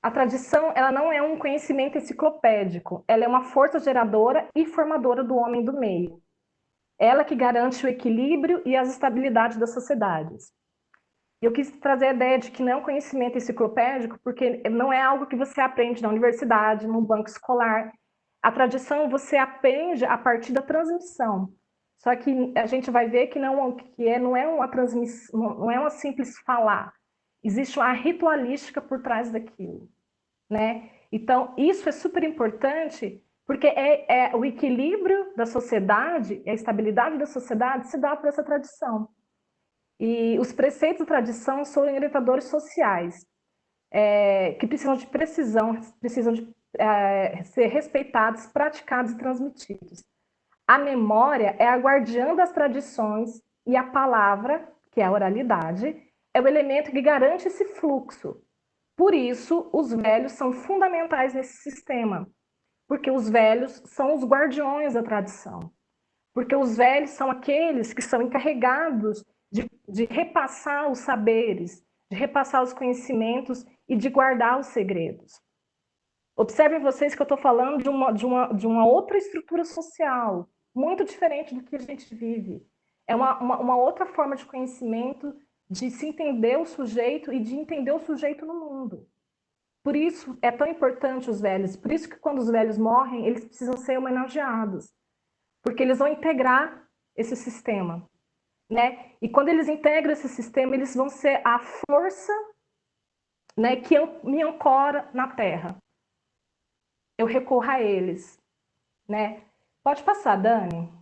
A tradição, ela não é um conhecimento enciclopédico, ela é uma força geradora e formadora do homem do meio. Ela que garante o equilíbrio e as estabilidades das sociedades. Eu quis trazer a ideia de que não é um conhecimento enciclopédico, porque não é algo que você aprende na universidade, no banco escolar. A tradição você aprende a partir da transmissão. Só que a gente vai ver que não é uma transmissão, não é uma simples falar. Existe uma ritualística por trás daquilo, né? Então, isso é super importante, porque é o equilíbrio da sociedade, a estabilidade da sociedade se dá por essa tradição. E os preceitos da tradição são orientadores sociais, que precisam de precisão, precisam de ser respeitados, praticados e transmitidos. A memória é a guardiã das tradições e a palavra, que é a oralidade, é o elemento que garante esse fluxo. Por isso, os velhos são fundamentais nesse sistema, porque os velhos são os guardiões da tradição. Porque os velhos são aqueles que são encarregados de repassar os saberes, de repassar os conhecimentos e de guardar os segredos. Observem vocês que eu estou falando de uma outra estrutura social, muito diferente do que a gente vive. É uma outra forma de conhecimento, de se entender o sujeito e de entender o sujeito no mundo. Por isso é tão importante os velhos, por isso que quando os velhos morrem, eles precisam ser homenageados, porque eles vão integrar esse sistema, né? E quando eles integram esse sistema, eles vão ser a força, né, que me ancora na Terra. Eu recorro a eles, né? Pode passar, Dani.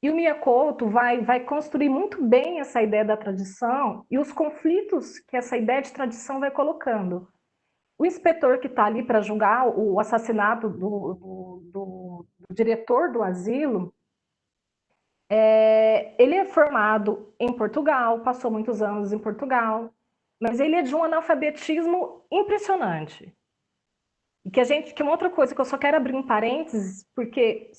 E o Miyakoto vai construir muito bem essa ideia da tradição e os conflitos que essa ideia de tradição vai colocando. O inspetor que está ali para julgar o assassinato do diretor do asilo, ele é formado em Portugal, passou muitos anos em Portugal, mas ele é de um analfabetismo impressionante. E que uma outra coisa que eu só quero abrir um parênteses, porque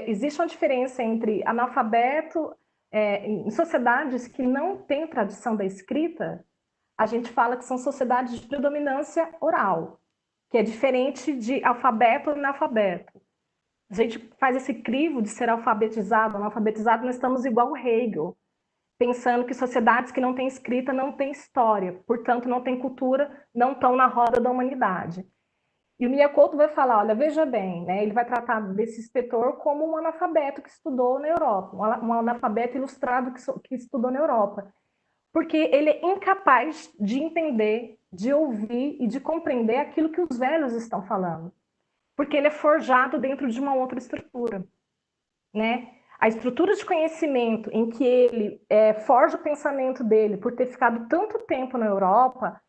existe uma diferença entre analfabeto em sociedades que não têm tradição da escrita, a gente fala que são sociedades de predominância oral, que é diferente de alfabeto ou analfabeto. A gente faz esse crivo de ser alfabetizado, analfabetizado, nós estamos igual o Hegel, pensando que sociedades que não têm escrita não têm história, portanto não têm cultura, não estão na roda da humanidade. E o Miyakoto vai falar, olha, veja bem, né, ele vai tratar desse inspetor como um analfabeto que estudou na Europa, um analfabeto ilustrado que estudou na Europa, porque ele é incapaz de entender, de ouvir e de compreender aquilo que os velhos estão falando, porque ele é forjado dentro de uma outra estrutura, né? A estrutura de conhecimento em que ele forja o pensamento dele por ter ficado tanto tempo na Europa,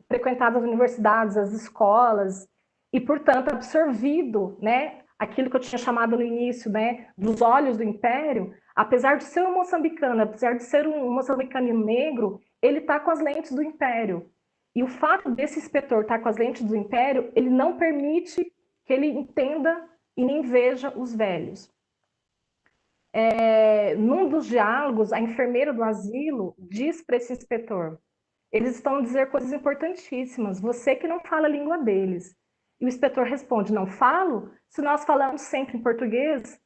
frequentado as universidades, as escolas, e, portanto, absorvido, né, aquilo que eu tinha chamado no início, né, dos olhos do império, apesar de ser um moçambicano, apesar de ser um moçambicano negro, ele está com as lentes do império. E o fato desse inspetor estar com as lentes do império, ele não permite que ele entenda e nem veja os velhos. Num dos diálogos, a enfermeira do asilo diz para esse inspetor, eles estão a dizer coisas importantíssimas, você que não fala a língua deles. E o inspetor responde, não falo? Se nós falamos sempre em português,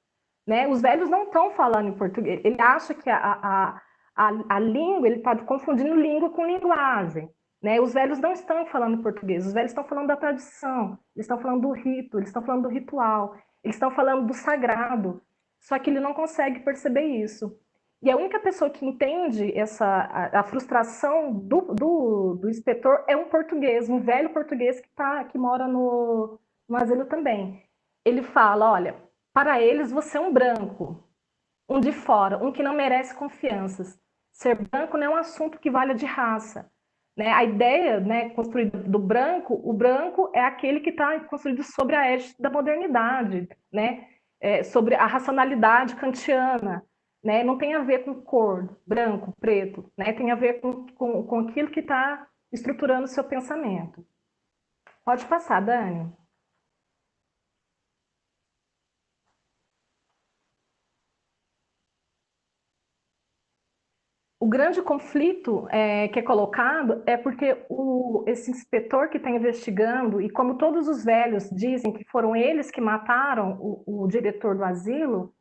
né? Os velhos não estão falando em português. Ele acha que a língua, ele está confundindo língua com linguagem. Né? Os velhos não estão falando em português, os velhos estão falando da tradição, eles estão falando do rito, eles estão falando do ritual, eles estão falando do sagrado. Só que ele não consegue perceber isso. E a única pessoa que entende a frustração do inspetor é um português, um velho português que mora no asilo também. Ele fala, olha, para eles você é um branco, um de fora, um que não merece confianças. Ser branco não é um assunto que valha de raça. né? A ideia, né, construída do branco, o branco é aquele que está construído sobre a égide da modernidade, né? Sobre a racionalidade kantiana, né? Não tem a ver com cor, branco, preto, né? Tem a ver com aquilo que está estruturando o seu pensamento. Pode passar, Dani. O grande conflito que é colocado é porque esse inspetor que está investigando, e como todos os velhos dizem que foram eles que mataram o diretor do asilo,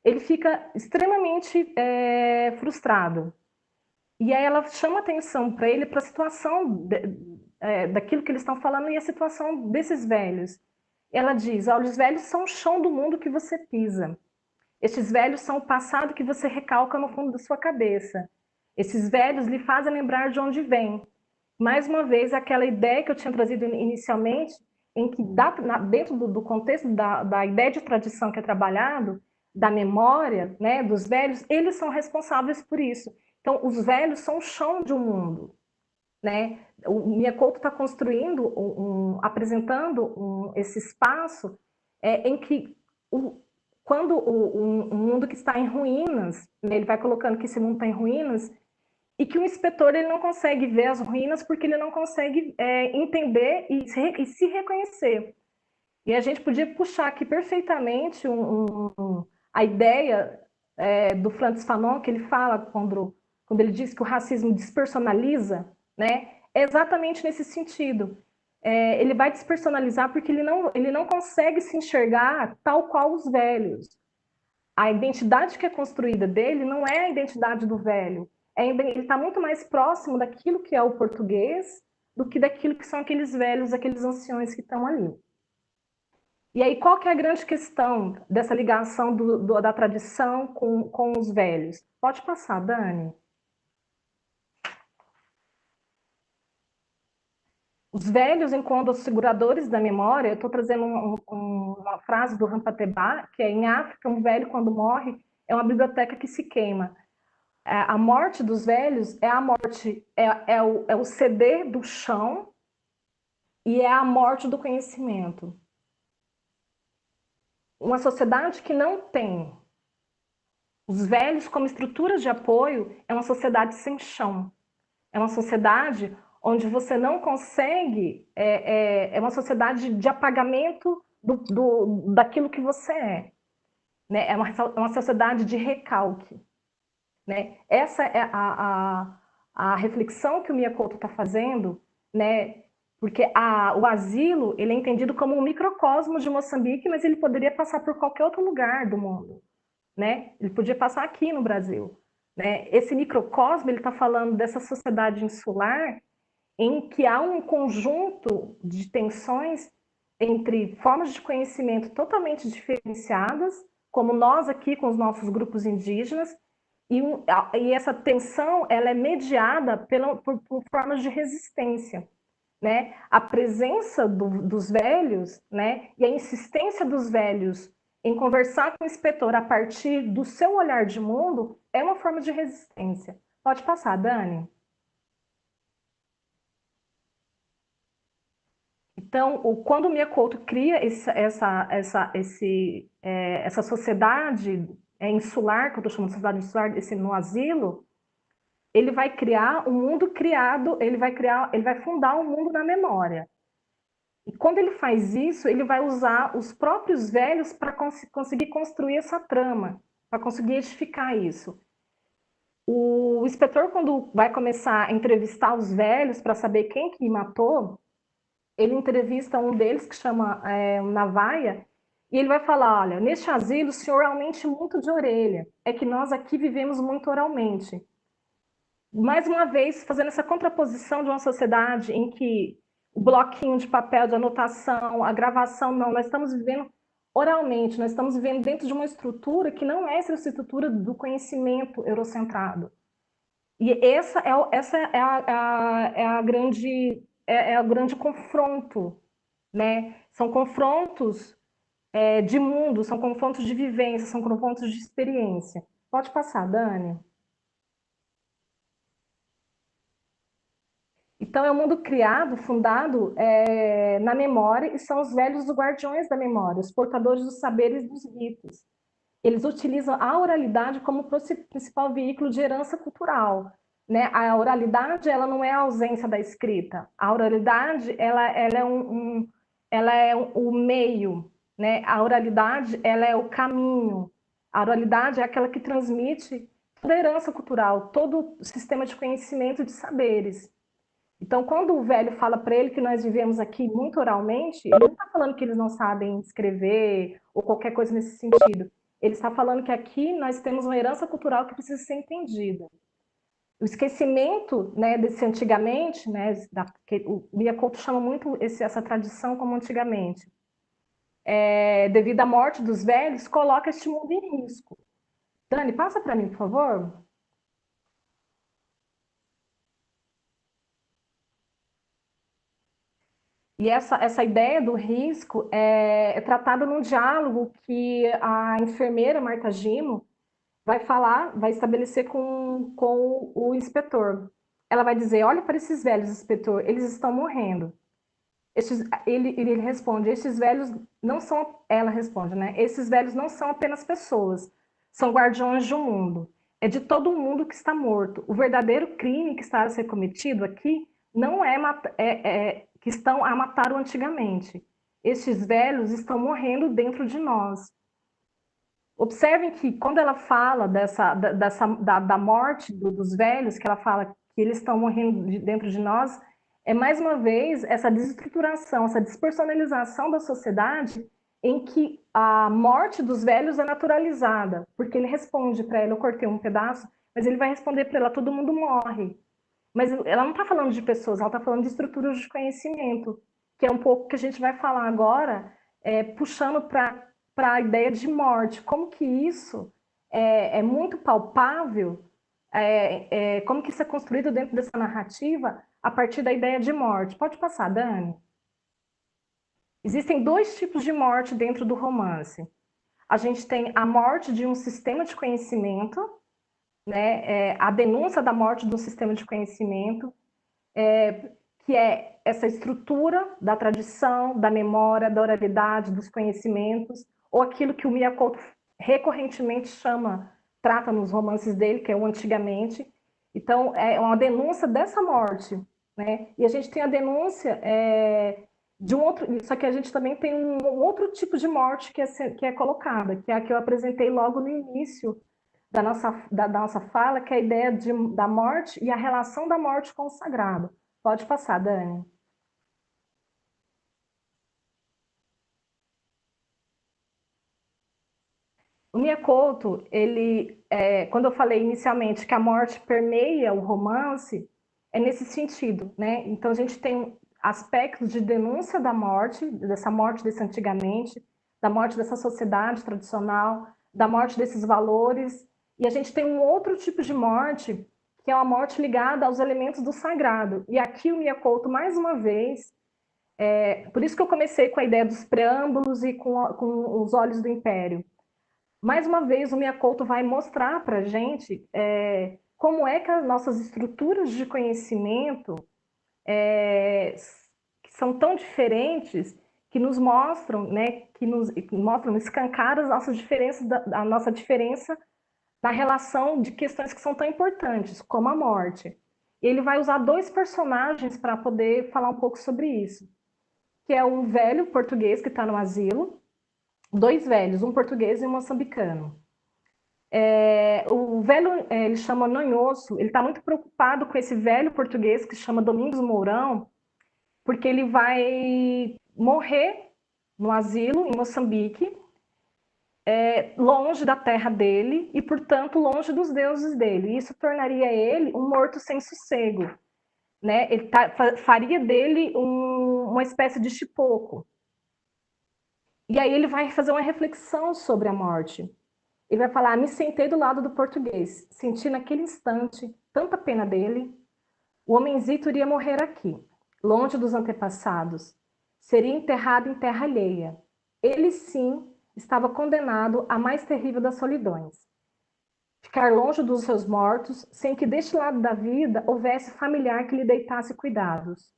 ele fica extremamente frustrado. E aí ela chama atenção para ele para a situação daquilo que eles estão falando e a situação desses velhos. Ela diz: olha, os velhos são o chão do mundo que você pisa. Estes velhos são o passado que você recalca no fundo da sua cabeça. Esses velhos lhe fazem lembrar de onde vem. Mais uma vez, aquela ideia que eu tinha trazido inicialmente, em que dentro do contexto da ideia de tradição que é trabalhado, da memória, né, dos velhos, eles são responsáveis por isso. Então, os velhos são o chão de um mundo, né? O Miyakoto está construindo, apresentando esse espaço em que quando o mundo que está em ruínas, né, ele vai colocando que esse mundo está em ruínas, e que o inspetor ele não consegue ver as ruínas porque ele não consegue entender e se reconhecer. E a gente podia puxar aqui perfeitamente a ideia do Frantz Fanon, que ele fala quando ele diz que o racismo despersonaliza, né? É exatamente nesse sentido. Ele vai despersonalizar porque ele não consegue se enxergar tal qual os velhos. A identidade que é construída dele não é a identidade do velho. Ele está muito mais próximo daquilo que é o português do que daquilo que são aqueles velhos, aqueles anciões que estão ali. E aí, qual que é a grande questão dessa ligação da tradição com os velhos? Pode passar, Dani. Os velhos, enquanto os seguradores da memória, eu estou trazendo uma frase do Rampateba, que é: em África, um velho, quando morre, é uma biblioteca que se queima. A morte dos velhos é a morte, é o ceder do chão e é a morte do conhecimento. Uma sociedade que não tem os velhos como estruturas de apoio é uma sociedade sem chão. É uma sociedade onde você não consegue, é uma sociedade de apagamento daquilo que você é. Né? É uma sociedade de recalque. Né? Essa é a reflexão que o Miyakoto está fazendo, né? Porque o asilo ele é entendido como um microcosmo de Moçambique, mas ele poderia passar por qualquer outro lugar do mundo. Né? Ele podia passar aqui no Brasil. Né? Esse microcosmo ele está falando dessa sociedade insular em que há um conjunto de tensões entre formas de conhecimento totalmente diferenciadas, como nós aqui com os nossos grupos indígenas, e essa tensão ela é mediada por formas de resistência. Né? A presença dos velhos, né? E a insistência dos velhos em conversar com o inspetor a partir do seu olhar de mundo é uma forma de resistência. Pode passar, Dani. Então, quando o Miyakoto cria essa sociedade insular, que eu estou chamando de sociedade insular, no asilo, ele vai criar um mundo criado, ele vai fundar um mundo na memória. E quando ele faz isso, ele vai usar os próprios velhos para conseguir construir essa trama, para conseguir edificar isso. O inspetor, quando vai começar a entrevistar os velhos para saber quem que matou, ele entrevista um deles que chama Navaia, e ele vai falar: olha, neste asilo o senhor realmente muito de orelha, é que nós aqui vivemos muito oralmente. Mais uma vez, fazendo essa contraposição de uma sociedade em que o bloquinho de papel de anotação, a gravação, não, nós estamos vivendo oralmente, nós estamos vivendo dentro de uma estrutura que não é essa estrutura do conhecimento eurocentrado. E essa é a grande é o grande confronto, né? São confrontos de mundo, são confrontos de vivência, são confrontos de experiência. Pode passar, Dani. Então, é um mundo criado, fundado na memória, e são os velhos os guardiões da memória, os portadores dos saberes e dos ritos. Eles utilizam a oralidade como principal veículo de herança cultural, né? A oralidade, ela não é a ausência da escrita. A oralidade, ela é o meio, né? A oralidade, ela é o caminho. A oralidade é aquela que transmite toda a herança cultural, todo o sistema de conhecimento de saberes. Então, quando o velho fala para ele que nós vivemos aqui muito oralmente, ele não está falando que eles não sabem escrever ou qualquer coisa nesse sentido. Ele está falando que aqui nós temos uma herança cultural que precisa ser entendida. O esquecimento, né, desse antigamente, né, o Mia Couto chama muito essa tradição como antigamente, devido à morte dos velhos, coloca este mundo em risco. Dani, passa para mim, por favor. E essa ideia do risco é tratada num diálogo que a enfermeira Marta Gimo vai estabelecer com o inspetor. Ela vai dizer, olha para esses velhos, inspetor, eles estão morrendo. Ele responde, esses velhos não são... Ela responde, né? Esses velhos não são apenas pessoas, são guardiões de um mundo. É de todo o mundo que está morto. O verdadeiro crime que está a ser cometido aqui não que estão a matar o antigamente. Estes velhos estão morrendo dentro de nós. Observem que quando ela fala da morte dos velhos, que ela fala que eles estão morrendo dentro de nós, é mais uma vez essa desestruturação, essa despersonalização da sociedade em que a morte dos velhos é naturalizada, porque ele responde para ela, eu cortei um pedaço, mas ele vai responder para ela, todo mundo morre. Mas ela não está falando de pessoas, ela está falando de estruturas de conhecimento, que é um pouco que a gente vai falar agora, puxando para a ideia de morte. Como que isso é muito palpável, como que isso é construído dentro dessa narrativa a partir da ideia de morte. Pode passar, Dani. Existem dois tipos de morte dentro do romance. A gente tem a morte de um sistema de conhecimento, né, a denúncia da morte do sistema de conhecimento, que é essa estrutura da tradição, da memória, da oralidade, dos conhecimentos, ou aquilo que o Mia Couto recorrentemente trata nos romances dele, que é o antigamente. Então, é uma denúncia dessa morte, né? E a gente tem a denúncia de um outro, só que a gente também tem um outro tipo de morte que é colocada, que é a que eu apresentei logo no início da nossa fala, que é a ideia da morte e a relação da morte com o sagrado. Pode passar, Dani. O Mia Couto, quando eu falei inicialmente que a morte permeia o romance, é nesse sentido, né? Então a gente tem aspectos de denúncia da morte desse antigamente, da morte dessa sociedade tradicional, da morte desses valores, e a gente tem um outro tipo de morte, que é uma morte ligada aos elementos do sagrado. E aqui o Mia Couto, mais uma vez, por isso que eu comecei com a ideia dos preâmbulos e com os olhos do império. Mais uma vez, o Mia Couto vai mostrar para a gente como é que as nossas estruturas de conhecimento que são tão diferentes, que nos mostram, né, que mostram, escancaram as nossas diferenças, a nossa diferença na relação de questões que são tão importantes, como a morte. E ele vai usar dois personagens para poder falar um pouco sobre isso, que é um velho português que está no asilo, dois velhos, um português e um moçambicano. O velho, ele chama Nonhoço, ele está muito preocupado com esse velho português que chama Domingos Mourão, porque ele vai morrer no asilo, em Moçambique, longe da terra dele e, portanto, longe dos deuses dele. Isso tornaria ele um morto sem sossego, né? Ele faria dele uma espécie de chipoco. E aí ele vai fazer uma reflexão sobre a morte. Ele vai falar, me sentei do lado do português, senti naquele instante tanta pena dele. O homenzito iria morrer aqui, longe dos antepassados. Seria enterrado em terra alheia. Ele, sim, estava condenado à mais terrível das solidões. ficar longe dos seus mortos, sem que deste lado da vida houvesse familiar que lhe deitasse cuidados.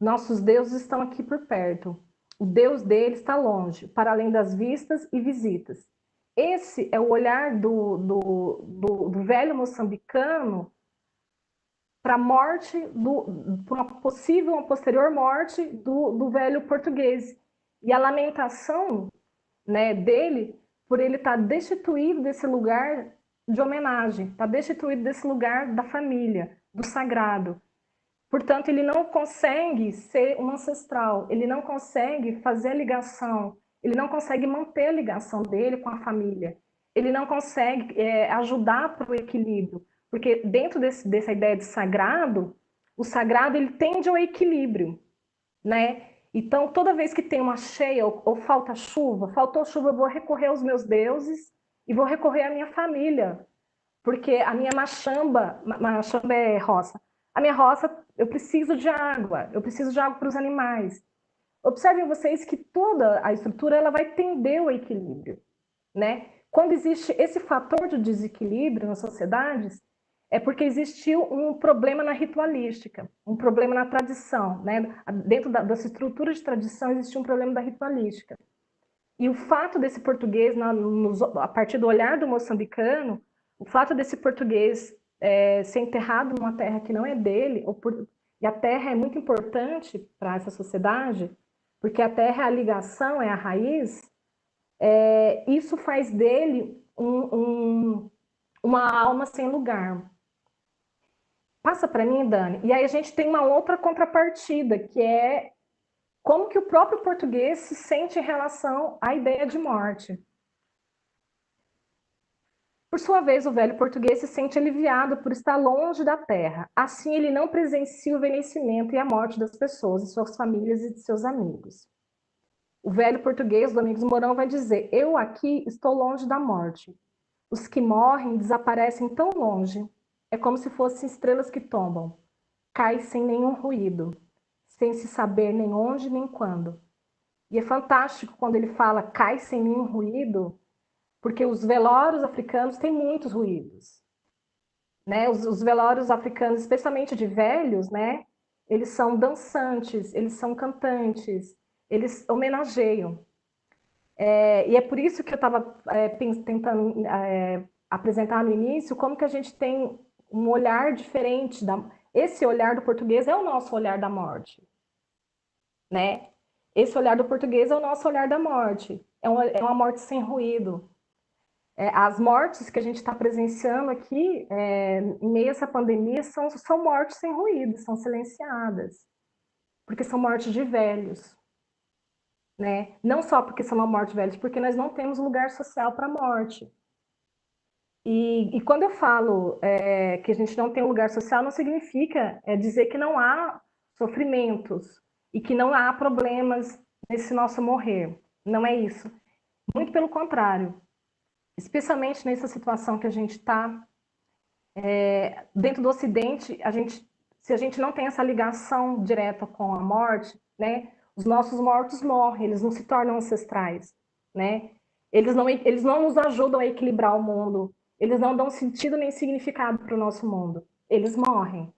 Nossos deuses estão aqui por perto. O Deus dele está longe, para além das vistas e visitas. Esse é o olhar do velho moçambicano para a morte, para uma posterior morte do velho português. E a lamentação, né, dele por ele estar destituído desse lugar de homenagem, está destituído desse lugar da família, do sagrado. Portanto, ele não consegue ser um ancestral, ele não consegue fazer a ligação, ele não consegue manter a ligação dele com a família, ele não consegue ajudar para o equilíbrio, porque dentro dessa ideia de sagrado, o sagrado ele tende ao equilíbrio, né? Então, toda vez que tem uma cheia ou falta chuva, faltou chuva, eu vou recorrer aos meus deuses e vou recorrer à minha família, porque a minha machamba é roça, a minha roça, eu preciso de água para os animais. Observem vocês que toda a estrutura ela vai tender ao equilíbrio, né? Quando existe esse fator de desequilíbrio nas sociedades, é porque existiu um problema na ritualística, um problema na tradição, né? Dentro dessa estrutura de tradição existiu um problema da ritualística. E o fato desse português, a partir do olhar do moçambicano, o fato desse português ser enterrado numa terra que não é dele, e a terra é muito importante para essa sociedade, porque a terra é a ligação, é a raiz, isso faz dele uma alma sem lugar. Passa para mim, Dani. E aí a gente tem uma outra contrapartida, que é como que o próprio português se sente em relação à ideia de morte. Por sua vez, o velho português se sente aliviado por estar longe da terra. Assim, ele não presencia o envelhecimento e a morte das pessoas, de suas famílias e de seus amigos. O velho português, Domingos Mourão, vai dizer: eu aqui estou longe da morte. Os que morrem desaparecem tão longe. É como se fossem estrelas que tombam. Cai sem nenhum ruído, sem se saber nem onde nem quando. E é fantástico quando ele fala cai sem nenhum ruído, porque os velórios africanos têm muitos ruídos, né? Os velórios africanos, especialmente de velhos, né? Eles são dançantes, eles são cantantes, eles homenageiam. E é por isso que eu estava tentando apresentar no início como que a gente tem um olhar diferente. Esse olhar do português é o nosso olhar da morte, né? Esse olhar do português é o nosso olhar da morte. É uma morte sem ruído. As mortes que a gente está presenciando aqui, em meio a essa pandemia, são mortes sem ruído, são silenciadas. Porque são mortes de velhos. Né? Não só porque são uma morte de velhos, porque nós não temos lugar social para a morte. E quando eu falo que a gente não tem lugar social, não significa dizer que não há sofrimentos e que não há problemas nesse nosso morrer. Não é isso. Muito pelo contrário. Especialmente nessa situação que a gente está, dentro do Ocidente, se a gente não tem essa ligação direta com a morte, né, os nossos mortos morrem, eles não se tornam ancestrais, né? Eles não nos ajudam a equilibrar o mundo, eles não dão sentido nem significado para o nosso mundo, eles morrem.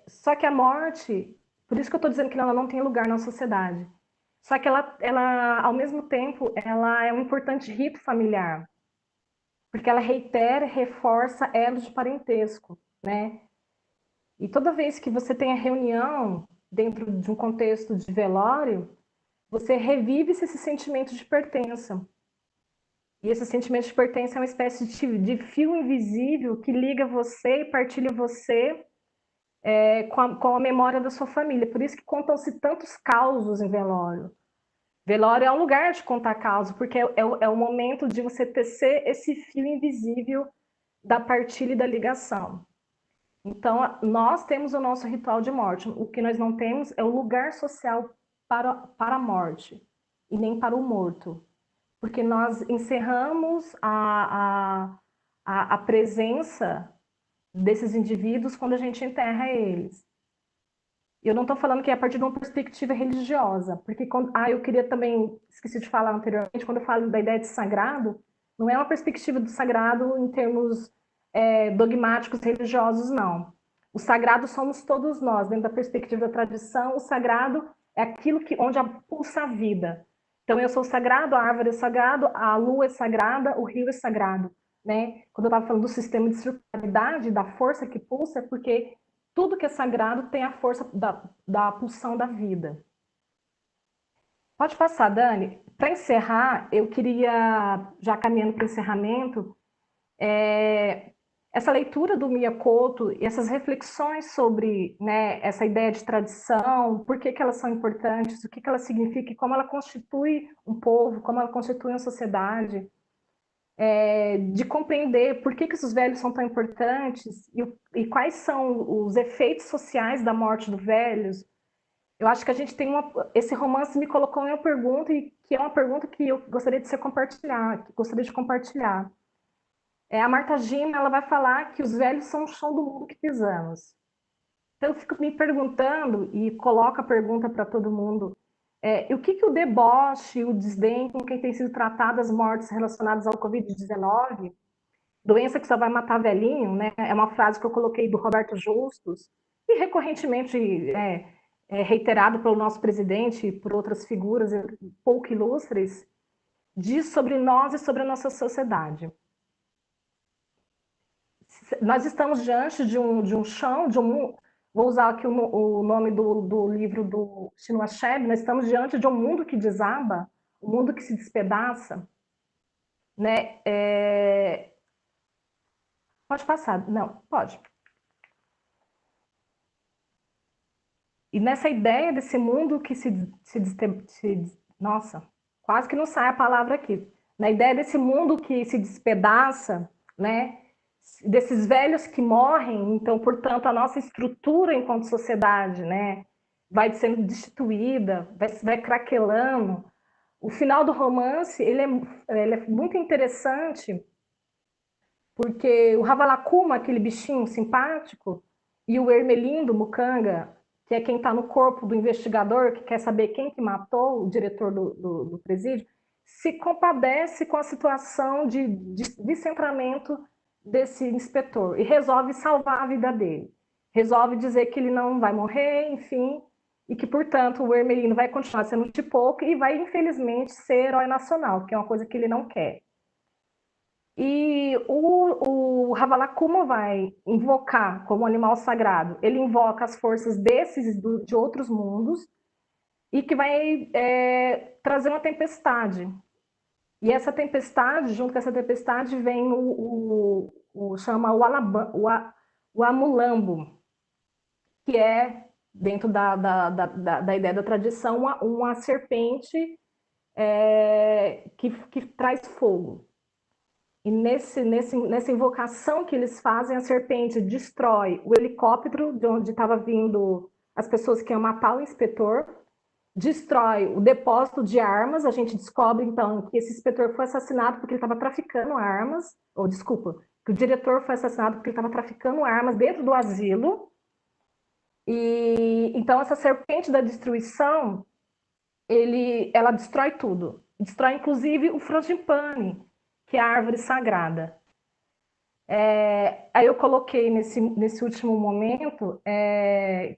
Só que a morte, por isso que eu estou dizendo que ela não tem lugar na sociedade, só que ela, ao mesmo tempo, ela é um importante rito familiar, porque ela reitera, reforça elos de parentesco, né? E toda vez que você tem a reunião dentro de um contexto de velório, você revive esse sentimento de pertença. E esse sentimento de pertença é uma espécie de fio invisível que liga você e partilha você com a memória da sua família. Por isso que contam-se tantos causos em velório. Velório é um lugar de contar causos, porque é o momento de você tecer esse fio invisível da partilha e da ligação. Então, nós temos o nosso ritual de morte. O que nós não temos é o lugar social para a morte, e nem para o morto. Porque nós encerramos a presença desses indivíduos quando a gente enterra eles. Eu não estou falando que é a partir de uma perspectiva religiosa, porque eu queria também, esqueci de falar anteriormente, quando eu falo da ideia de sagrado, Não é uma perspectiva do sagrado em termos dogmáticos religiosos, não. O sagrado somos todos nós, dentro da perspectiva da tradição, o sagrado é aquilo onde pulsa a vida. Então, eu sou sagrado, a árvore é sagrado, a lua é sagrada, o rio é sagrado. Né? Quando eu estava falando do sistema de circularidade, da força que pulsa, é porque tudo que é sagrado tem a força da pulsão da vida. Pode passar, Dani. Para encerrar, eu queria, já caminhando para o encerramento, essa leitura do Miyakoto e essas reflexões sobre, né, essa ideia de tradição, por que elas são importantes, o que elas significam, como ela constitui um povo, como ela constitui uma sociedade, de compreender por que esses velhos são tão importantes e quais são os efeitos sociais da morte dos velhos. Eu acho que a gente tem esse romance me colocou em uma pergunta, e que é uma pergunta que eu gostaria de compartilhar. A Marta Gima, ela vai falar que os velhos são o chão do mundo que pisamos. Então, eu fico me perguntando, e coloco a pergunta para todo mundo, o que o deboche, o desdém com quem tem sido tratado as mortes relacionadas ao Covid-19, doença que só vai matar velhinho, né? É uma frase que eu coloquei do Roberto Justus, e recorrentemente reiterado pelo nosso presidente e por outras figuras pouco ilustres, diz sobre nós e sobre a nossa sociedade. Nós estamos diante de um chão, vou usar aqui o nome do livro do Chinua Achebe, nós estamos diante de um mundo que desaba, um mundo que se despedaça, né? Pode passar, não, pode. E nessa ideia desse mundo que nossa, quase que não sai a palavra aqui. Na ideia desse mundo que se despedaça, né? Desses velhos que morrem, então, portanto, a nossa estrutura enquanto sociedade, né? Vai sendo destituída, vai craquelando. O final do romance, ele é muito interessante, porque o Ravalakkuma, aquele bichinho simpático, e o Ermelindo Mukanga, que é quem está no corpo do investigador, que quer saber quem que matou o diretor do presídio, se compadece com a situação de descentramento desse inspetor e resolve salvar a vida dele. Resolve dizer que ele não vai morrer, enfim, e que, portanto, o Ermelino vai continuar sendo um tipoco e vai, infelizmente, ser herói nacional, que é uma coisa que ele não quer. E o Ravalakkuma vai invocar como animal sagrado, ele invoca as forças de outros mundos e que vai trazer uma tempestade. E essa tempestade, junto com essa tempestade, vem chama o Amulambo, que é, dentro da ideia da tradição, uma serpente que traz fogo. E nessa invocação que eles fazem, a serpente destrói o helicóptero de onde estava vindo as pessoas que iam matar o inspetor, destrói o depósito de armas. A gente descobre, então, que esse inspetor foi assassinado porque ele estava traficando armas, ou desculpa, que o diretor foi assassinado porque ele estava traficando armas dentro do asilo. E então essa serpente da destruição, ela destrói tudo. Destrói, inclusive, o frangipane, que é a árvore sagrada. Aí eu coloquei nesse último momento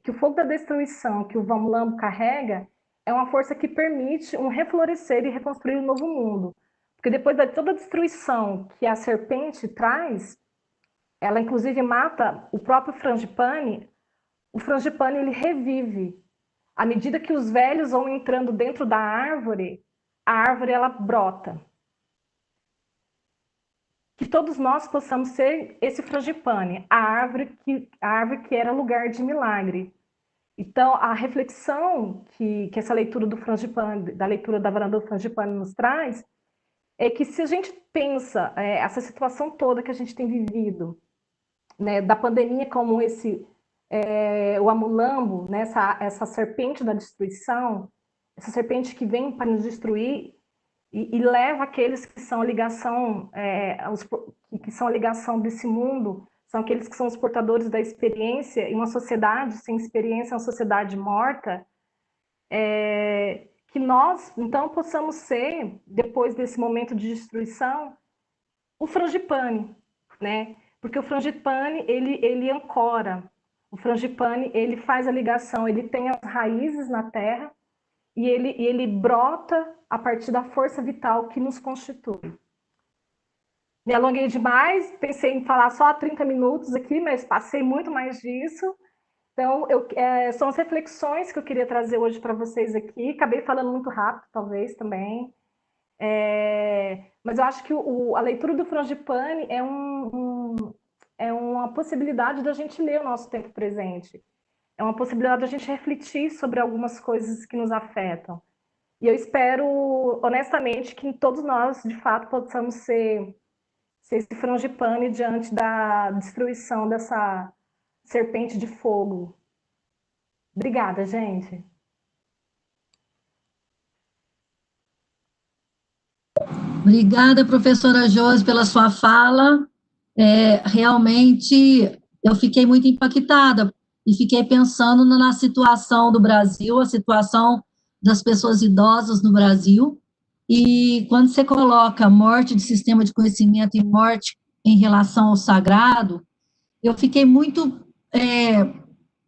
que o fogo da destruição que o Vamulambo carrega é uma força que permite um reflorescer e reconstruir um novo mundo. Porque depois de toda a destruição que a serpente traz, ela inclusive mata o próprio frangipane, o frangipane ele revive. À medida que os velhos vão entrando dentro da árvore, a árvore ela brota. Que todos nós possamos ser esse frangipane, a árvore que era lugar de milagre. Então, a reflexão que essa leitura do frangipane, da leitura da varanda do frangipane nos traz, é que se a gente pensa essa situação toda que a gente tem vivido, né, da pandemia como o Amulambo, né, essa serpente da destruição, essa serpente que vem para nos destruir, e leva aqueles que são a ligação, que são a ligação desse mundo, são aqueles que são os portadores da experiência, e uma sociedade sem experiência é uma sociedade morta, que nós, então, possamos ser, depois desse momento de destruição, o frangipane, né? Porque o frangipane, ele ancora. O frangipane, ele faz a ligação, ele tem as raízes na terra e ele brota a partir da força vital que nos constitui. Me alonguei demais, pensei em falar só 30 minutos aqui, mas passei muito mais disso. Então, são as reflexões que eu queria trazer hoje para vocês aqui. Acabei falando muito rápido, talvez, também. Mas eu acho que a leitura do Frangipane é uma possibilidade da gente ler o nosso tempo presente. É uma possibilidade da gente refletir sobre algumas coisas que nos afetam. E eu espero, honestamente, que todos nós, de fato, possamos ser esse frangipane diante da destruição dessa serpente de fogo. Obrigada, gente. Obrigada, professora Josi, pela sua fala. Realmente, eu fiquei muito impactada e fiquei pensando na situação do Brasil, a situação das pessoas idosas no Brasil. E quando você coloca morte de sistema de conhecimento e morte em relação ao sagrado, eu fiquei muito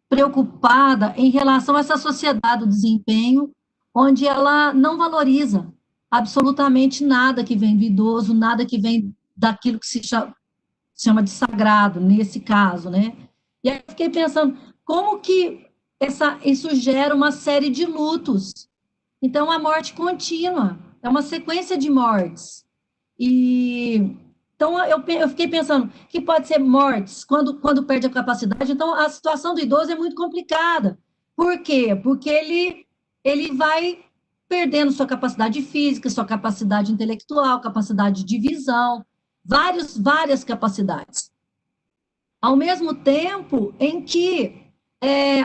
preocupada em relação a essa sociedade do desempenho, onde ela não valoriza absolutamente nada que vem do idoso, nada que vem daquilo que se chama de sagrado, nesse caso, né? E aí eu fiquei pensando, como que isso gera uma série de lutos? Então, a morte contínua, é uma sequência de mortes. Então, eu fiquei pensando que pode ser mortes quando perde a capacidade. Então, a situação do idoso é muito complicada. Por quê? Porque ele vai perdendo sua capacidade física, sua capacidade intelectual, capacidade de visão, várias capacidades. Ao mesmo tempo em que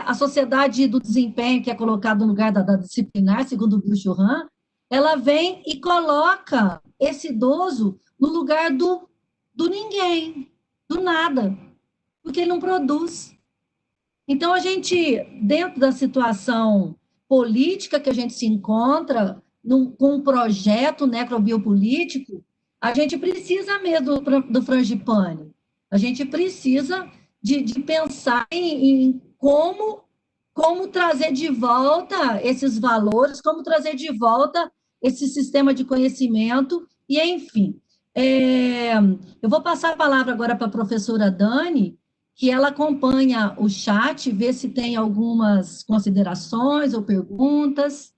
a sociedade do desempenho, que é colocada no lugar da disciplinar, segundo o Bill Churran, ela vem e coloca esse idoso no lugar do ninguém, do nada, porque ele não produz. Então, a gente, dentro da situação política que a gente se encontra, com um projeto necrobiopolítico, a gente precisa mesmo do frangipane. A gente precisa de pensar em como trazer de volta esses valores, como trazer de volta esse sistema de conhecimento, e enfim. Eu vou passar a palavra agora para a professora Dani, que ela acompanha o chat, vê se tem algumas considerações ou perguntas.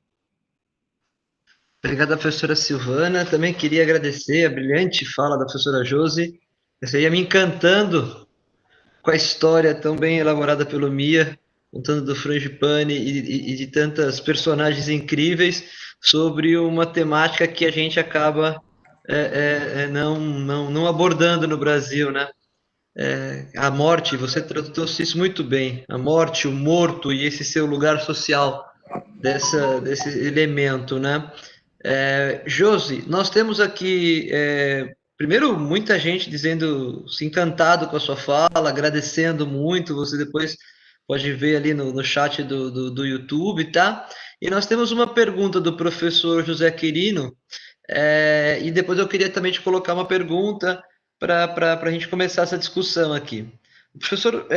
Obrigado, professora Silvana. Também queria agradecer a brilhante fala da professora Josi. Você ia me encantando com a história tão bem elaborada pelo Mia, contando do Frangipane e de tantas personagens incríveis sobre uma temática que a gente acaba não abordando no Brasil, né? A morte, você trouxe isso muito bem, a morte, o morto e esse seu lugar social desse elemento, né? Josi, nós temos aqui, primeiro, muita gente dizendo, se encantado com a sua fala, agradecendo muito, você depois pode ver ali no chat do YouTube, tá? E nós temos uma pergunta do professor José Quirino, e depois eu queria também te colocar uma pergunta para a gente começar essa discussão aqui. O professor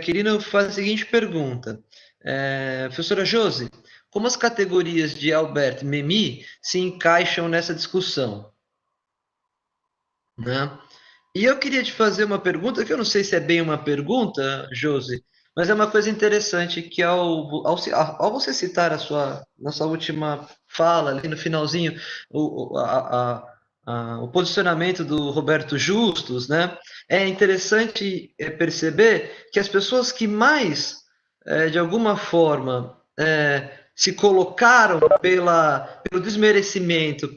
Quirino faz a seguinte pergunta. Professora Josi, como as categorias de Albert Memmi se encaixam nessa discussão? Né? E eu queria te fazer uma pergunta, que eu não sei se é bem uma pergunta, Josi, mas é uma coisa interessante que ao você citar na sua última fala, ali no finalzinho, o posicionamento do Roberto Justus, né? É interessante perceber que as pessoas que mais, de alguma forma, se colocaram pelo desmerecimento,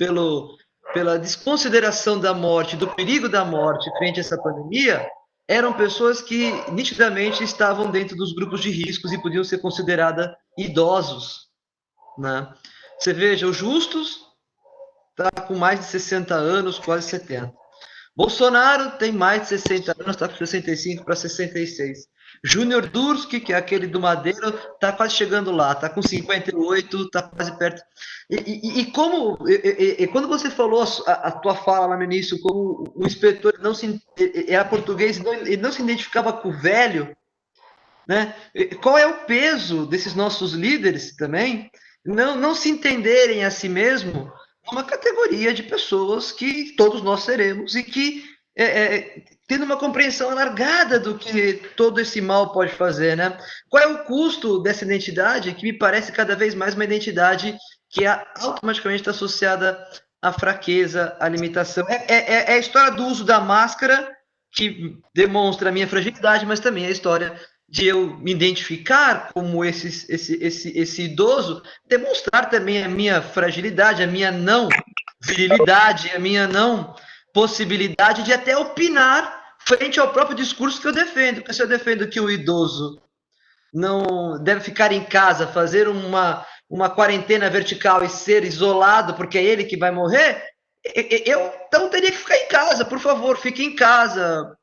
pela desconsideração da morte, do perigo da morte frente a essa pandemia, eram pessoas que nitidamente estavam dentro dos grupos de riscos e podiam ser consideradas idosos, né? Você veja, o Justus está com mais de 60 anos, quase 70. Bolsonaro tem mais de 60 anos, está com 65 para 66. Júnior Durski, que é aquele do Madeiro, está quase chegando lá, está com 58, está quase perto. Quando você falou a tua fala lá no início, como o inspetor não se, era português e não se identificava com o velho, né? Qual é o peso desses nossos líderes também não se entenderem a si mesmo uma categoria de pessoas que todos nós seremos e que tendo uma compreensão alargada do que todo esse mal pode fazer, né? Qual é o custo dessa identidade que me parece cada vez mais uma identidade que automaticamente está associada à fraqueza, à limitação. É a história do uso da máscara que demonstra a minha fragilidade, mas também a história de eu me identificar como esse idoso, demonstrar também a minha fragilidade, a minha não virilidade, a minha não possibilidade de até opinar frente ao próprio discurso que eu defendo. Porque se eu defendo que o idoso não deve ficar em casa, fazer uma quarentena vertical e ser isolado, porque é ele que vai morrer, eu então teria que ficar em casa, por favor, fique em casa,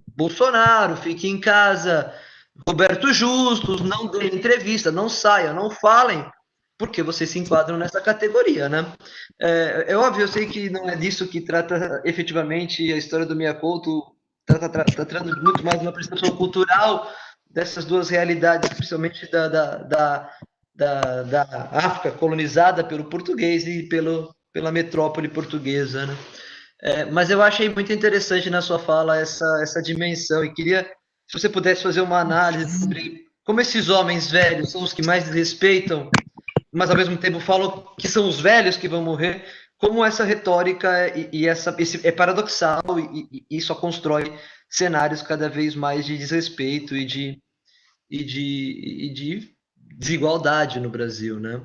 Bolsonaro, fique em casa, Roberto Justus, não deem entrevista, não saiam, não falem, porque vocês se enquadram nessa categoria, né? É óbvio, eu sei que não é disso que trata efetivamente a história do Mia Couto, está tratando muito mais de uma percepção cultural dessas duas realidades, principalmente da África colonizada pelo português e pela metrópole portuguesa, né? Mas eu achei muito interessante na sua fala essa dimensão e queria, se você pudesse fazer uma análise sobre como esses homens velhos são os que mais desrespeitam, mas ao mesmo tempo falam que são os velhos que vão morrer, como essa retórica esse é paradoxal e só constrói cenários cada vez mais de desrespeito e de desigualdade no Brasil, né?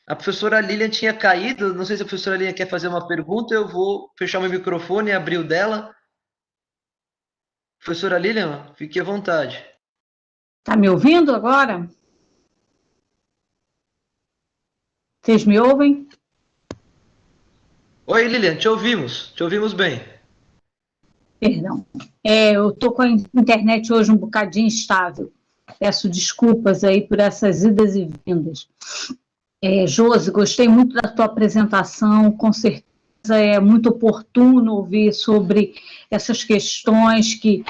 A professora Lilian tinha caído, não sei se a professora Lilian quer fazer uma pergunta, eu vou fechar meu microfone e abrir o dela. Professora Lilian, fique à vontade. Está me ouvindo agora? Vocês me ouvem? Oi, Lilian, te ouvimos bem. Perdão. Eu estou com a internet hoje um bocadinho instável. Peço desculpas aí por essas idas e vindas. Josi, gostei muito da tua apresentação, com certeza é muito oportuno ouvir sobre essas questões que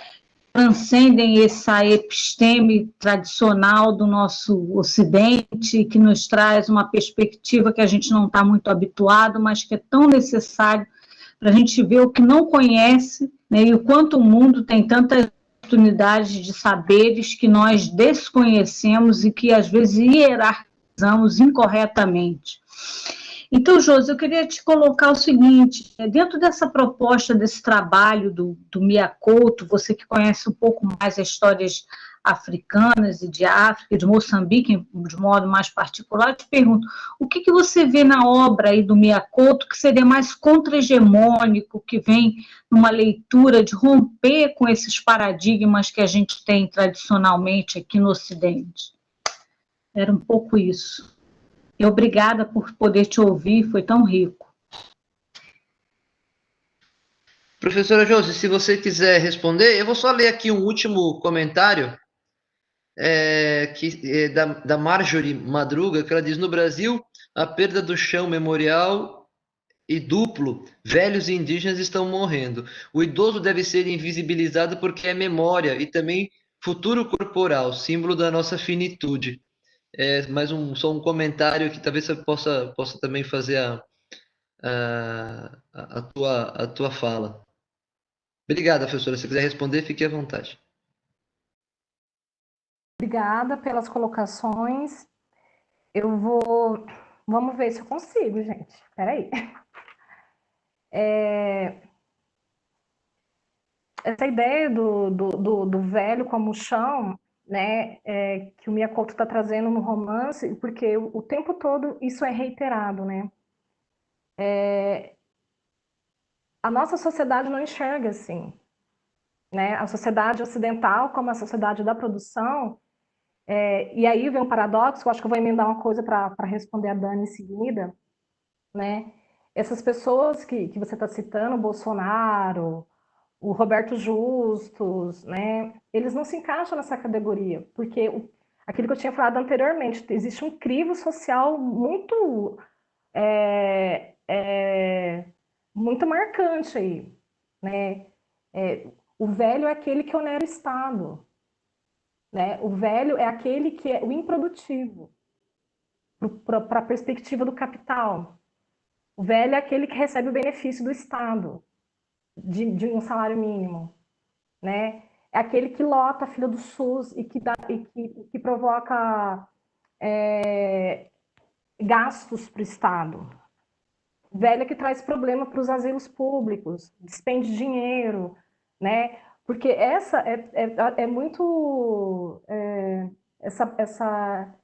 transcendem essa episteme tradicional do nosso Ocidente, que nos traz uma perspectiva que a gente não está muito habituado, mas que é tão necessário para a gente ver o que não conhece, né, e o quanto o mundo tem tantas oportunidades de saberes que nós desconhecemos e que às vezes hierarquizamos incorretamente. Então, Josi, eu queria te colocar o seguinte, dentro dessa proposta, desse trabalho do Mia Couto, você que conhece um pouco mais as histórias africanas e de África, de Moçambique, de modo mais particular, eu te pergunto, o que você vê na obra aí do Mia Couto que seria mais contra-hegemônico, que vem numa leitura de romper com esses paradigmas que a gente tem tradicionalmente aqui no Ocidente? Era um pouco isso. E obrigada por poder te ouvir, foi tão rico. Professora Josi, se você quiser responder, eu vou só ler aqui um último comentário da Marjorie Madruga, que ela diz: no Brasil, a perda do chão memorial e duplo, velhos e indígenas estão morrendo. O idoso deve ser invisibilizado porque é memória e também futuro corporal, símbolo da nossa finitude. Só um comentário que talvez você possa também fazer a tua fala. Obrigada, professora. Se quiser responder, fique à vontade. Obrigada pelas colocações. Vamos ver se eu consigo, gente. Espera aí. Essa ideia do velho como chão, né, que o Mia Couto está trazendo no romance, porque o tempo todo isso é reiterado, né? A nossa sociedade não enxerga assim, né? A sociedade ocidental, como a sociedade da produção, e aí vem um paradoxo, eu acho que eu vou emendar uma coisa para responder a Dani em seguida, né? Essas pessoas que você está citando, Bolsonaro, o Roberto Justus, né? Eles não se encaixam nessa categoria, porque aquilo que eu tinha falado anteriormente, existe um crivo social muito, é, é, muito marcante aí, né? O velho é aquele que onera o Estado, né? O velho é aquele que é o improdutivo para a perspectiva do capital. O velho é aquele que recebe o benefício do Estado, de um salário mínimo, né? É aquele que lota a fila do SUS que provoca gastos para o Estado. O velho é que traz problema para os asilos públicos, despende dinheiro, né? Porque essa é muito...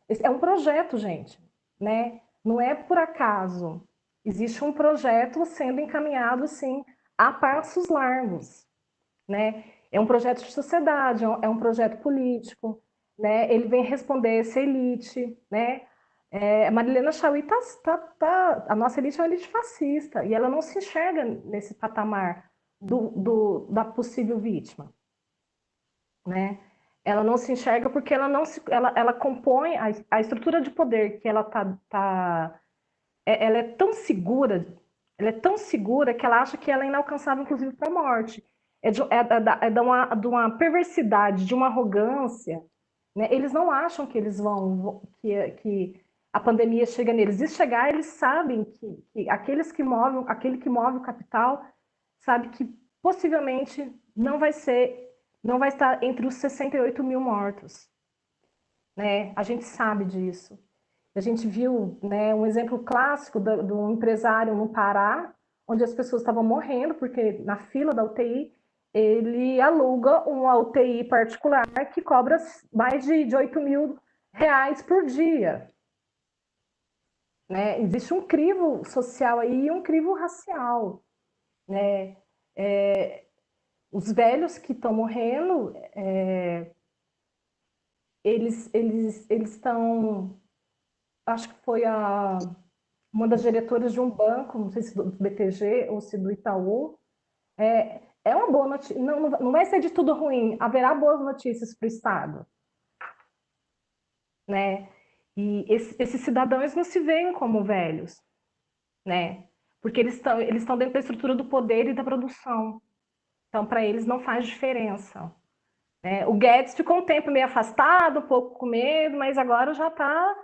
esse é um projeto, gente, né? Não é por acaso. Existe um projeto sendo encaminhado, assim, a passos largos, né? É um projeto de sociedade, é um projeto político, né? Ele vem responder essa elite, né? A Marilena Chaui a nossa elite é uma elite fascista e ela não se enxerga nesse patamar da possível vítima, né? Ela não se enxerga porque ela compõe a estrutura de poder que ela é tão segura que ela acha que ela é inalcançável, inclusive, para a morte. De uma perversidade, de uma arrogância, né? Eles não acham que eles que a pandemia chega neles. E chegar, eles sabem que aquele que move o capital, sabe que possivelmente não vai estar entre os 68 mil mortos, né? A gente sabe disso. A gente viu, né, um exemplo clássico de um empresário no Pará, onde as pessoas estavam morrendo, porque na fila da UTI, ele aluga uma UTI particular que cobra mais de 8 mil reais por dia. Né? Existe um crivo social aí e um crivo racial. Né? Os velhos que estão morrendo, eles estão... Acho que foi uma das diretoras de um banco, não sei se do BTG ou se do Itaú, é uma boa notícia. Não vai ser de tudo ruim, haverá boas notícias para o Estado. Né? E esses cidadãos não se veem como velhos, né? Porque eles estão dentro da estrutura do poder e da produção. Então, para eles não faz diferença. Né? O Guedes ficou um tempo meio afastado, um pouco com medo, mas agora já está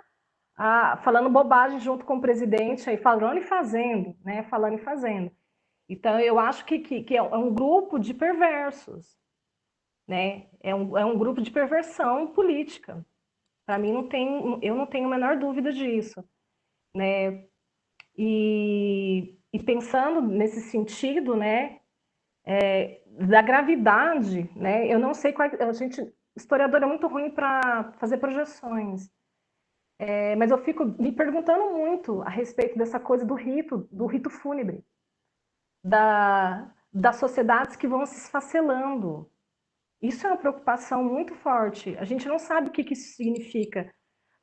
falando bobagem junto com o presidente, aí, falando e fazendo, né? Falando e fazendo. Então, eu acho que é um grupo de perversos, né? É um grupo de perversão política. Para mim, eu não tenho a menor dúvida disso, né? E pensando nesse sentido, né? Da gravidade, né? Eu não sei qual... Historiador é muito ruim para fazer projeções. Mas eu fico me perguntando muito a respeito dessa coisa do rito fúnebre, das sociedades que vão se esfacelando. Isso é uma preocupação muito forte. A gente não sabe o que isso significa,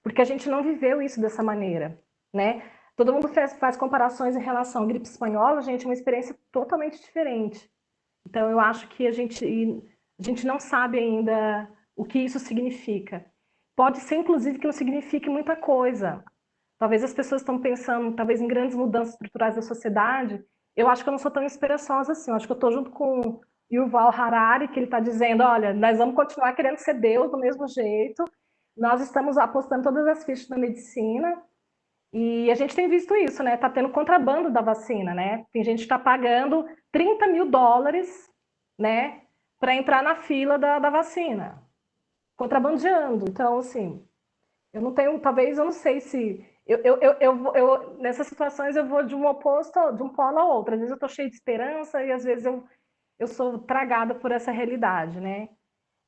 porque a gente não viveu isso dessa maneira, né? Todo mundo faz comparações em relação à gripe espanhola, gente, é uma experiência totalmente diferente. Então, eu acho que a gente não sabe ainda o que isso significa. Pode ser, inclusive, que não signifique muita coisa. Talvez as pessoas estão pensando, talvez, em grandes mudanças estruturais da sociedade. Eu acho que eu não sou tão esperançosa assim. Eu acho que eu estou junto com Yuval Harari, que ele está dizendo, olha, nós vamos continuar querendo ser Deus do mesmo jeito. Nós estamos apostando todas as fichas na medicina. E a gente tem visto isso, né? Está tendo contrabando da vacina, né? Tem gente que está pagando 30 mil dólares, né? Para entrar na fila da vacina. Contrabandeando. Então, assim, eu não tenho, talvez, eu não sei se... nessas situações eu vou de um oposto, de um polo a outro. Às vezes eu estou cheia de esperança e às vezes eu sou tragada por essa realidade, né?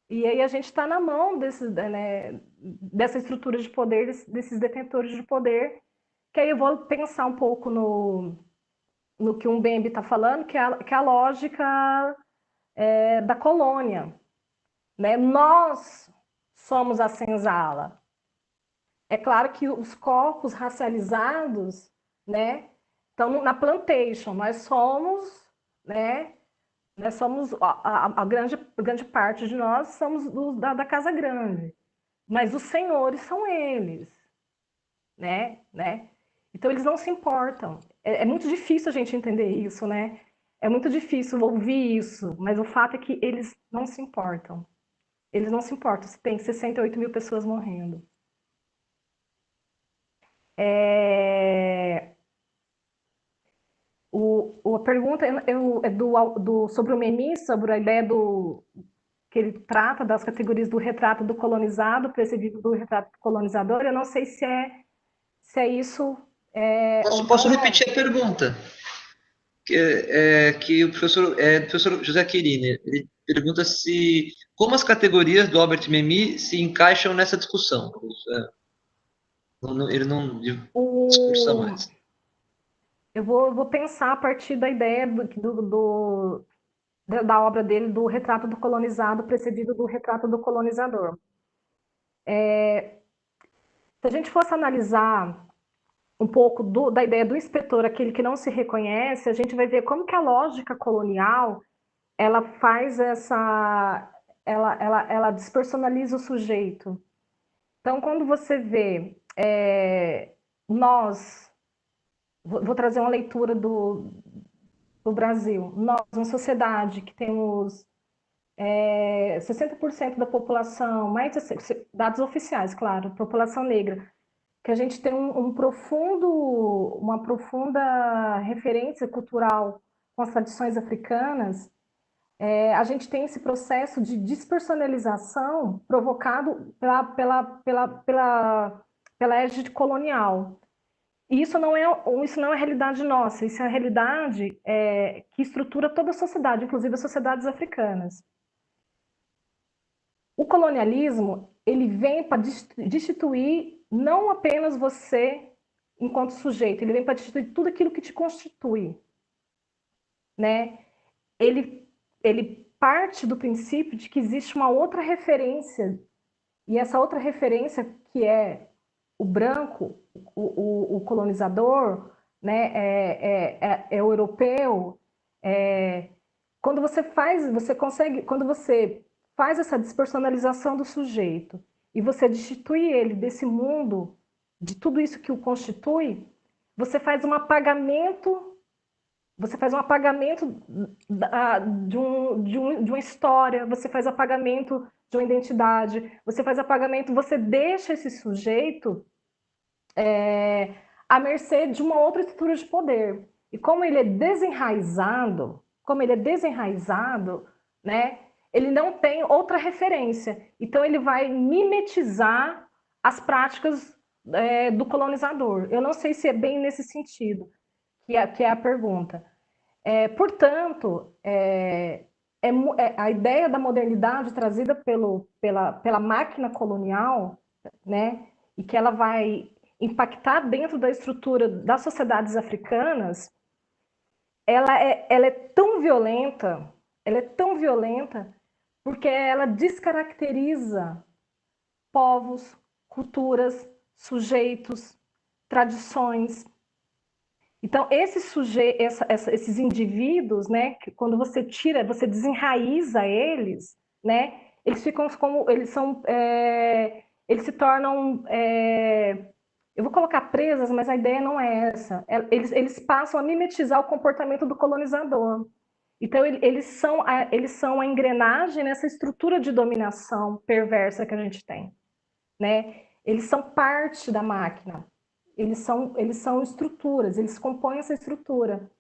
E aí a gente está na mão dessa estrutura de poder, desses detentores de poder, que aí eu vou pensar um pouco no que o Mbembe está falando, que é a lógica da colônia. Né? Nós somos a senzala. É claro que os corpos racializados, né, estão na plantation. Nós somos, né, Nós somos, a grande parte de nós somos da Casa Grande, mas os senhores são eles, né? Então eles não se importam. É muito difícil a gente entender isso, né? É muito difícil ouvir isso, mas o fato é que eles não se importam. Eles não se importam se tem 68 mil pessoas morrendo. A pergunta é sobre o Memmi, sobre a ideia que ele trata das categorias do retrato do colonizado, precedido do retrato do colonizador. Eu não sei se é isso ou Posso não. repetir a pergunta? Que o professor José Querini, ele pergunta se como as categorias do Albert Memmi se encaixam nessa discussão. Ele não discursa O, mais. eu vou pensar a partir da ideia da obra dele, do retrato do colonizado, precedido do retrato do colonizador. Se a gente fosse analisar um pouco da ideia do inspetor, aquele que não se reconhece, a gente vai ver como que a lógica colonial ela faz ela despersonaliza o sujeito. Então, quando você vê nós, vou trazer uma leitura do Brasil, nós, uma sociedade que temos 60% da população, mais de, dados oficiais, claro, população negra, que a gente tem uma profunda referência cultural com as tradições africanas, a gente tem esse processo de despersonalização provocado pela égide colonial. E isso não é realidade nossa, isso é a realidade que estrutura toda a sociedade, inclusive as sociedades africanas. O colonialismo, ele vem para destituir não apenas você enquanto sujeito, ele vem para destituir tudo aquilo que te constitui, né? Ele parte do princípio de que existe uma outra referência, e essa outra referência que é o branco, o colonizador, né, é o europeu. Quando quando você faz essa despersonalização do sujeito e você destitui ele desse mundo, de tudo isso que o constitui, você faz um apagamento de uma história, você faz apagamento de uma identidade, você faz apagamento, você deixa esse sujeito à mercê de uma outra estrutura de poder. E como ele é desenraizado, né, ele não tem outra referência. Então ele vai mimetizar as práticas do colonizador. Eu não sei se é bem nesse sentido que é a pergunta. Portanto, a ideia da modernidade trazida pela máquina colonial, né, e que ela vai impactar dentro da estrutura das sociedades africanas, ela é tão violenta, porque ela descaracteriza povos, culturas, sujeitos, tradições. Então, esses indivíduos, né, que quando você desenraiza eles, né, eles ficam como, eles se tornam, eu vou colocar presas, mas a ideia não é essa. Eles passam a mimetizar o comportamento do colonizador. Então, eles são a engrenagem nessa estrutura de dominação perversa que a gente tem, né? Eles são parte da máquina. Eles são estruturas, eles compõem essa estrutura.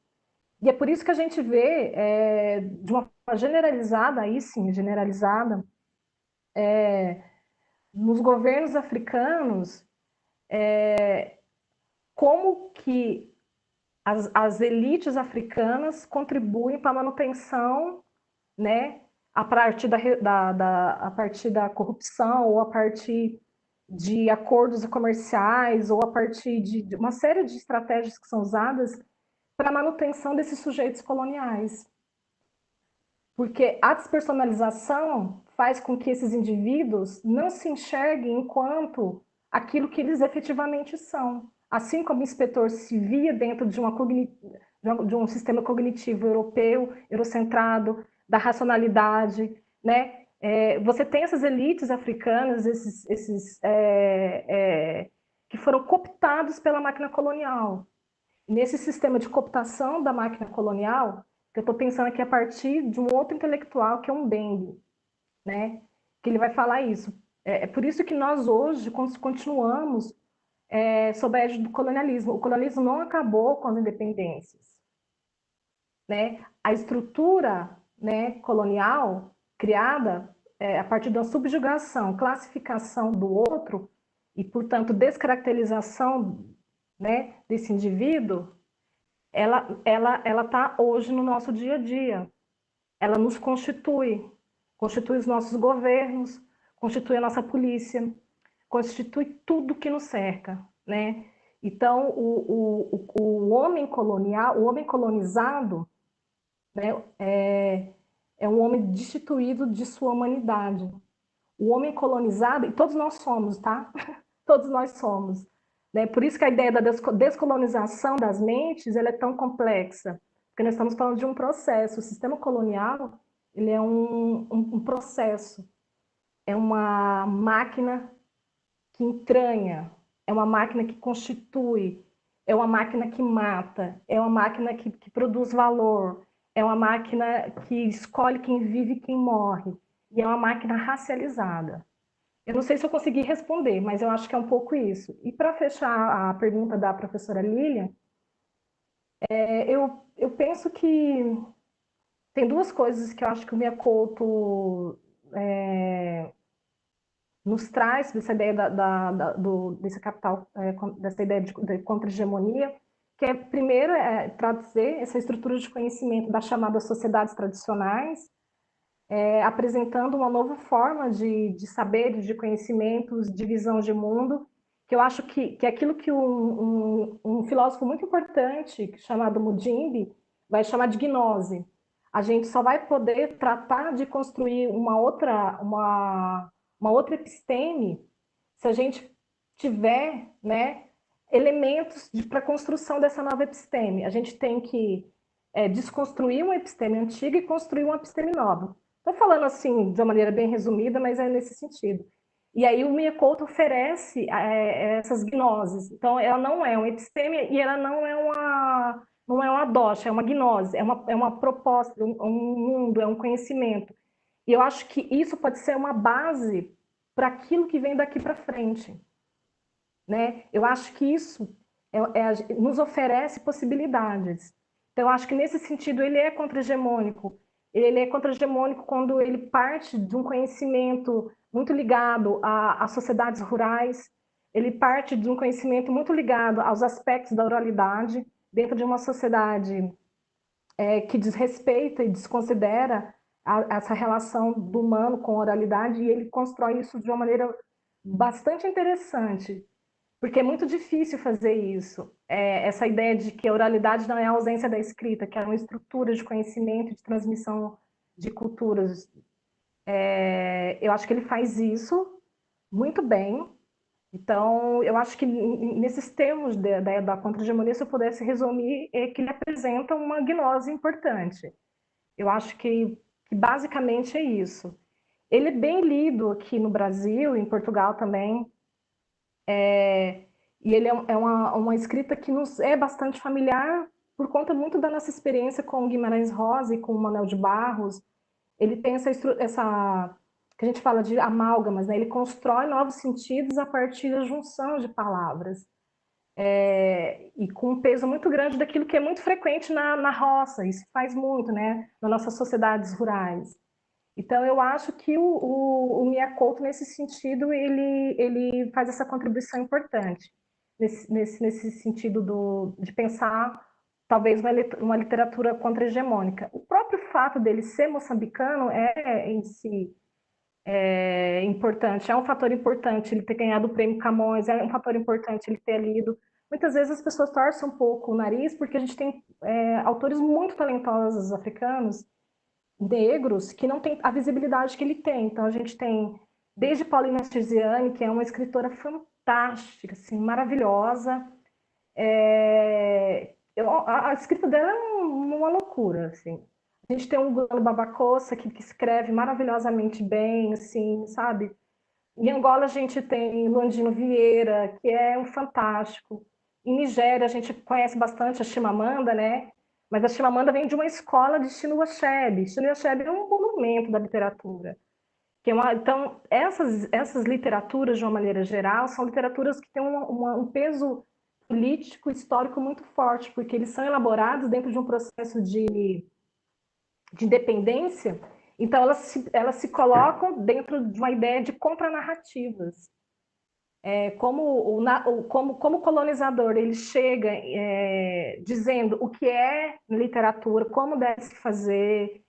E é por isso que a gente vê, de uma forma generalizada, aí sim, generalizada, nos governos africanos, como que as elites africanas contribuem para a manutenção, né, a partir a partir da corrupção ou a partir de acordos comerciais ou a partir de uma série de estratégias que são usadas para a manutenção desses sujeitos coloniais. Porque a despersonalização faz com que esses indivíduos não se enxerguem enquanto aquilo que eles efetivamente são. Assim como o inspetor se via dentro de de um sistema cognitivo europeu, eurocentrado, da racionalidade, né? Você tem essas elites africanas, que foram cooptados pela máquina colonial. Nesse sistema de cooptação da máquina colonial, que eu estou pensando aqui a partir de um outro intelectual, que é um Mbembe, né? Que ele vai falar isso. É por isso que nós hoje continuamos sob a égide do colonialismo. O colonialismo não acabou com as independências, né? A estrutura, né, colonial criada a partir da subjugação, classificação do outro e, portanto, descaracterização, né, desse indivíduo, ela está hoje no nosso dia a dia. Ela nos constitui os nossos governos, constitui a nossa polícia, constitui tudo que nos cerca, né? Então, o homem colonial, o homem colonizado, né, é um homem destituído de sua humanidade. O homem colonizado, e todos nós somos, tá? Todos nós somos. Né? Por isso que a ideia da descolonização das mentes ela é tão complexa, porque nós estamos falando de um processo. O sistema colonial ele é um processo, é uma máquina que entranha, é uma máquina que constitui, é uma máquina que mata, é uma máquina que produz valor, é uma máquina que escolhe quem vive e quem morre, e é uma máquina racializada. Eu não sei se eu consegui responder, mas eu acho que é um pouco isso. E para fechar a pergunta da professora Lilian, eu penso que tem duas coisas que eu acho que o Mia Couto nos traz dessa ideia desse capital, dessa ideia de contra-hegemonia, que é, primeiro, trazer essa estrutura de conhecimento das chamadas sociedades tradicionais, apresentando uma nova forma de saberes, de conhecimentos, de visão de mundo, que eu acho que é aquilo que um filósofo muito importante, chamado Mudimbe, vai chamar de gnose. A gente só vai poder tratar de construir uma outra episteme se a gente tiver, né, elementos para a construção dessa nova episteme. A gente tem que desconstruir uma episteme antiga e construir uma episteme nova. Estou falando assim de uma maneira bem resumida, mas é nesse sentido. E aí o Mia Couto oferece essas gnoses. Então, ela não é uma episteme e ela não é uma doxa, é uma gnose, é uma proposta, um mundo, é um conhecimento. E eu acho que isso pode ser uma base para aquilo que vem daqui para frente. Né? Eu acho que isso nos oferece possibilidades. Então, eu acho que nesse sentido ele é contra-hegemônico. Ele é contra-hegemônico quando ele parte de um conhecimento muito ligado às sociedades rurais, ele parte de um conhecimento muito ligado aos aspectos da oralidade, dentro de uma sociedade que desrespeita e desconsidera essa relação do humano com a oralidade, e ele constrói isso de uma maneira bastante interessante, porque é muito difícil fazer isso. Essa ideia de que a oralidade não é a ausência da escrita, que é uma estrutura de conhecimento, de transmissão de culturas. Eu acho que ele faz isso muito bem. Então, eu acho que nesses termos da contra-hegemonia, se eu pudesse resumir, é que ele apresenta uma gnose importante. Eu acho que basicamente é isso. Ele é bem lido aqui no Brasil, em Portugal também, e ele é uma escrita que nos é bastante familiar por conta muito da nossa experiência com Guimarães Rosa e com Manuel de Barros. Ele tem essa que a gente fala de amálgamas, né? Ele constrói novos sentidos a partir da junção de palavras. E com um peso muito grande daquilo que é muito frequente na roça, isso faz muito, né? Nas nossas sociedades rurais. Então, eu acho que o Mia Couto, nesse sentido, ele faz essa contribuição importante, nesse sentido de pensar, talvez, uma literatura contra-hegemônica. O próprio fato dele ser moçambicano em si, importante, é um fator importante ele ter ganhado o prêmio Camões, é um fator importante ele ter lido. Muitas vezes as pessoas torcem um pouco o nariz, porque a gente tem autores muito talentosos africanos, negros, que não tem a visibilidade que ele tem. Então, a gente tem desde Paulina Tiziane, que é uma escritora fantástica, assim, maravilhosa, a escrita dela é uma loucura, assim. A gente tem um Gulano Babacossa que escreve maravilhosamente bem, assim, sabe? Em Angola a gente tem Landino Vieira, que é um fantástico. Em Nigéria a gente conhece bastante a Chimamanda, né? Mas a Chimamanda vem de uma escola de Chinua Achebe. Chinua Achebe é um monumento da literatura. Então, essas literaturas, de uma maneira geral, são literaturas que têm um peso político, histórico muito forte, porque eles são elaborados dentro de um processo de independência, então elas se colocam dentro de uma ideia de contranarrativas. Como o colonizador ele chega dizendo o que é literatura, como deve se fazer,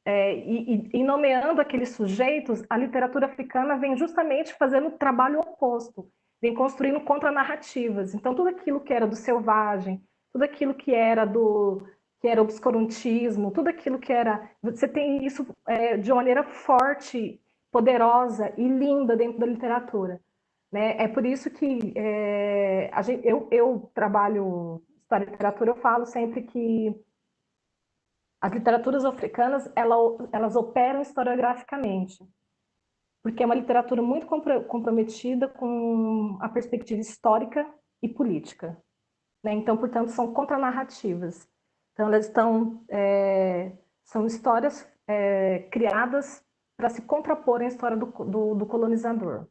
e nomeando aqueles sujeitos, a literatura africana vem justamente fazendo o trabalho oposto, vem construindo contranarrativas. Então, tudo aquilo que era do selvagem, tudo aquilo que era obscurantismo, tudo aquilo que era... Você tem isso de uma maneira forte, poderosa e linda dentro da literatura. Né? É por isso que eu trabalho história e literatura, eu falo sempre que as literaturas africanas, elas operam historiograficamente, porque é uma literatura muito comprometida com a perspectiva histórica e política. Né? Então, portanto, são contranarrativas. Então, são histórias criadas para se contrapor à história do colonizador.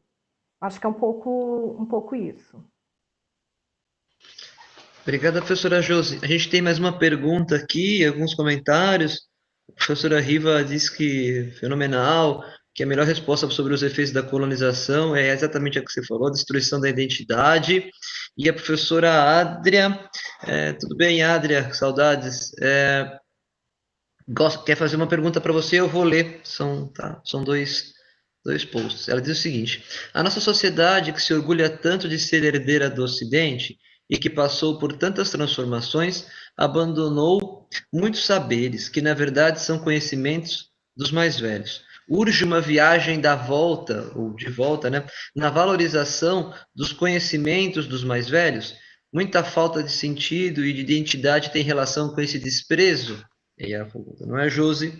Acho que é um pouco isso. Obrigada, professora Josi. A gente tem mais uma pergunta aqui, alguns comentários. A professora Riva diz que fenomenal, que a melhor resposta sobre os efeitos da colonização é exatamente a que você falou, a destruição da identidade. E a professora Adria, tudo bem, Adria? Saudades. Quer fazer uma pergunta para você? Eu vou ler. São dois posts. Ela diz o seguinte: a nossa sociedade, que se orgulha tanto de ser herdeira do Ocidente e que passou por tantas transformações, abandonou muitos saberes que, na verdade, são conhecimentos dos mais velhos. Urge uma viagem da volta, ou de volta, né, na valorização dos conhecimentos dos mais velhos. Muita falta de sentido e de identidade tem relação com esse desprezo. E aí ela pergunta, não é, Josi?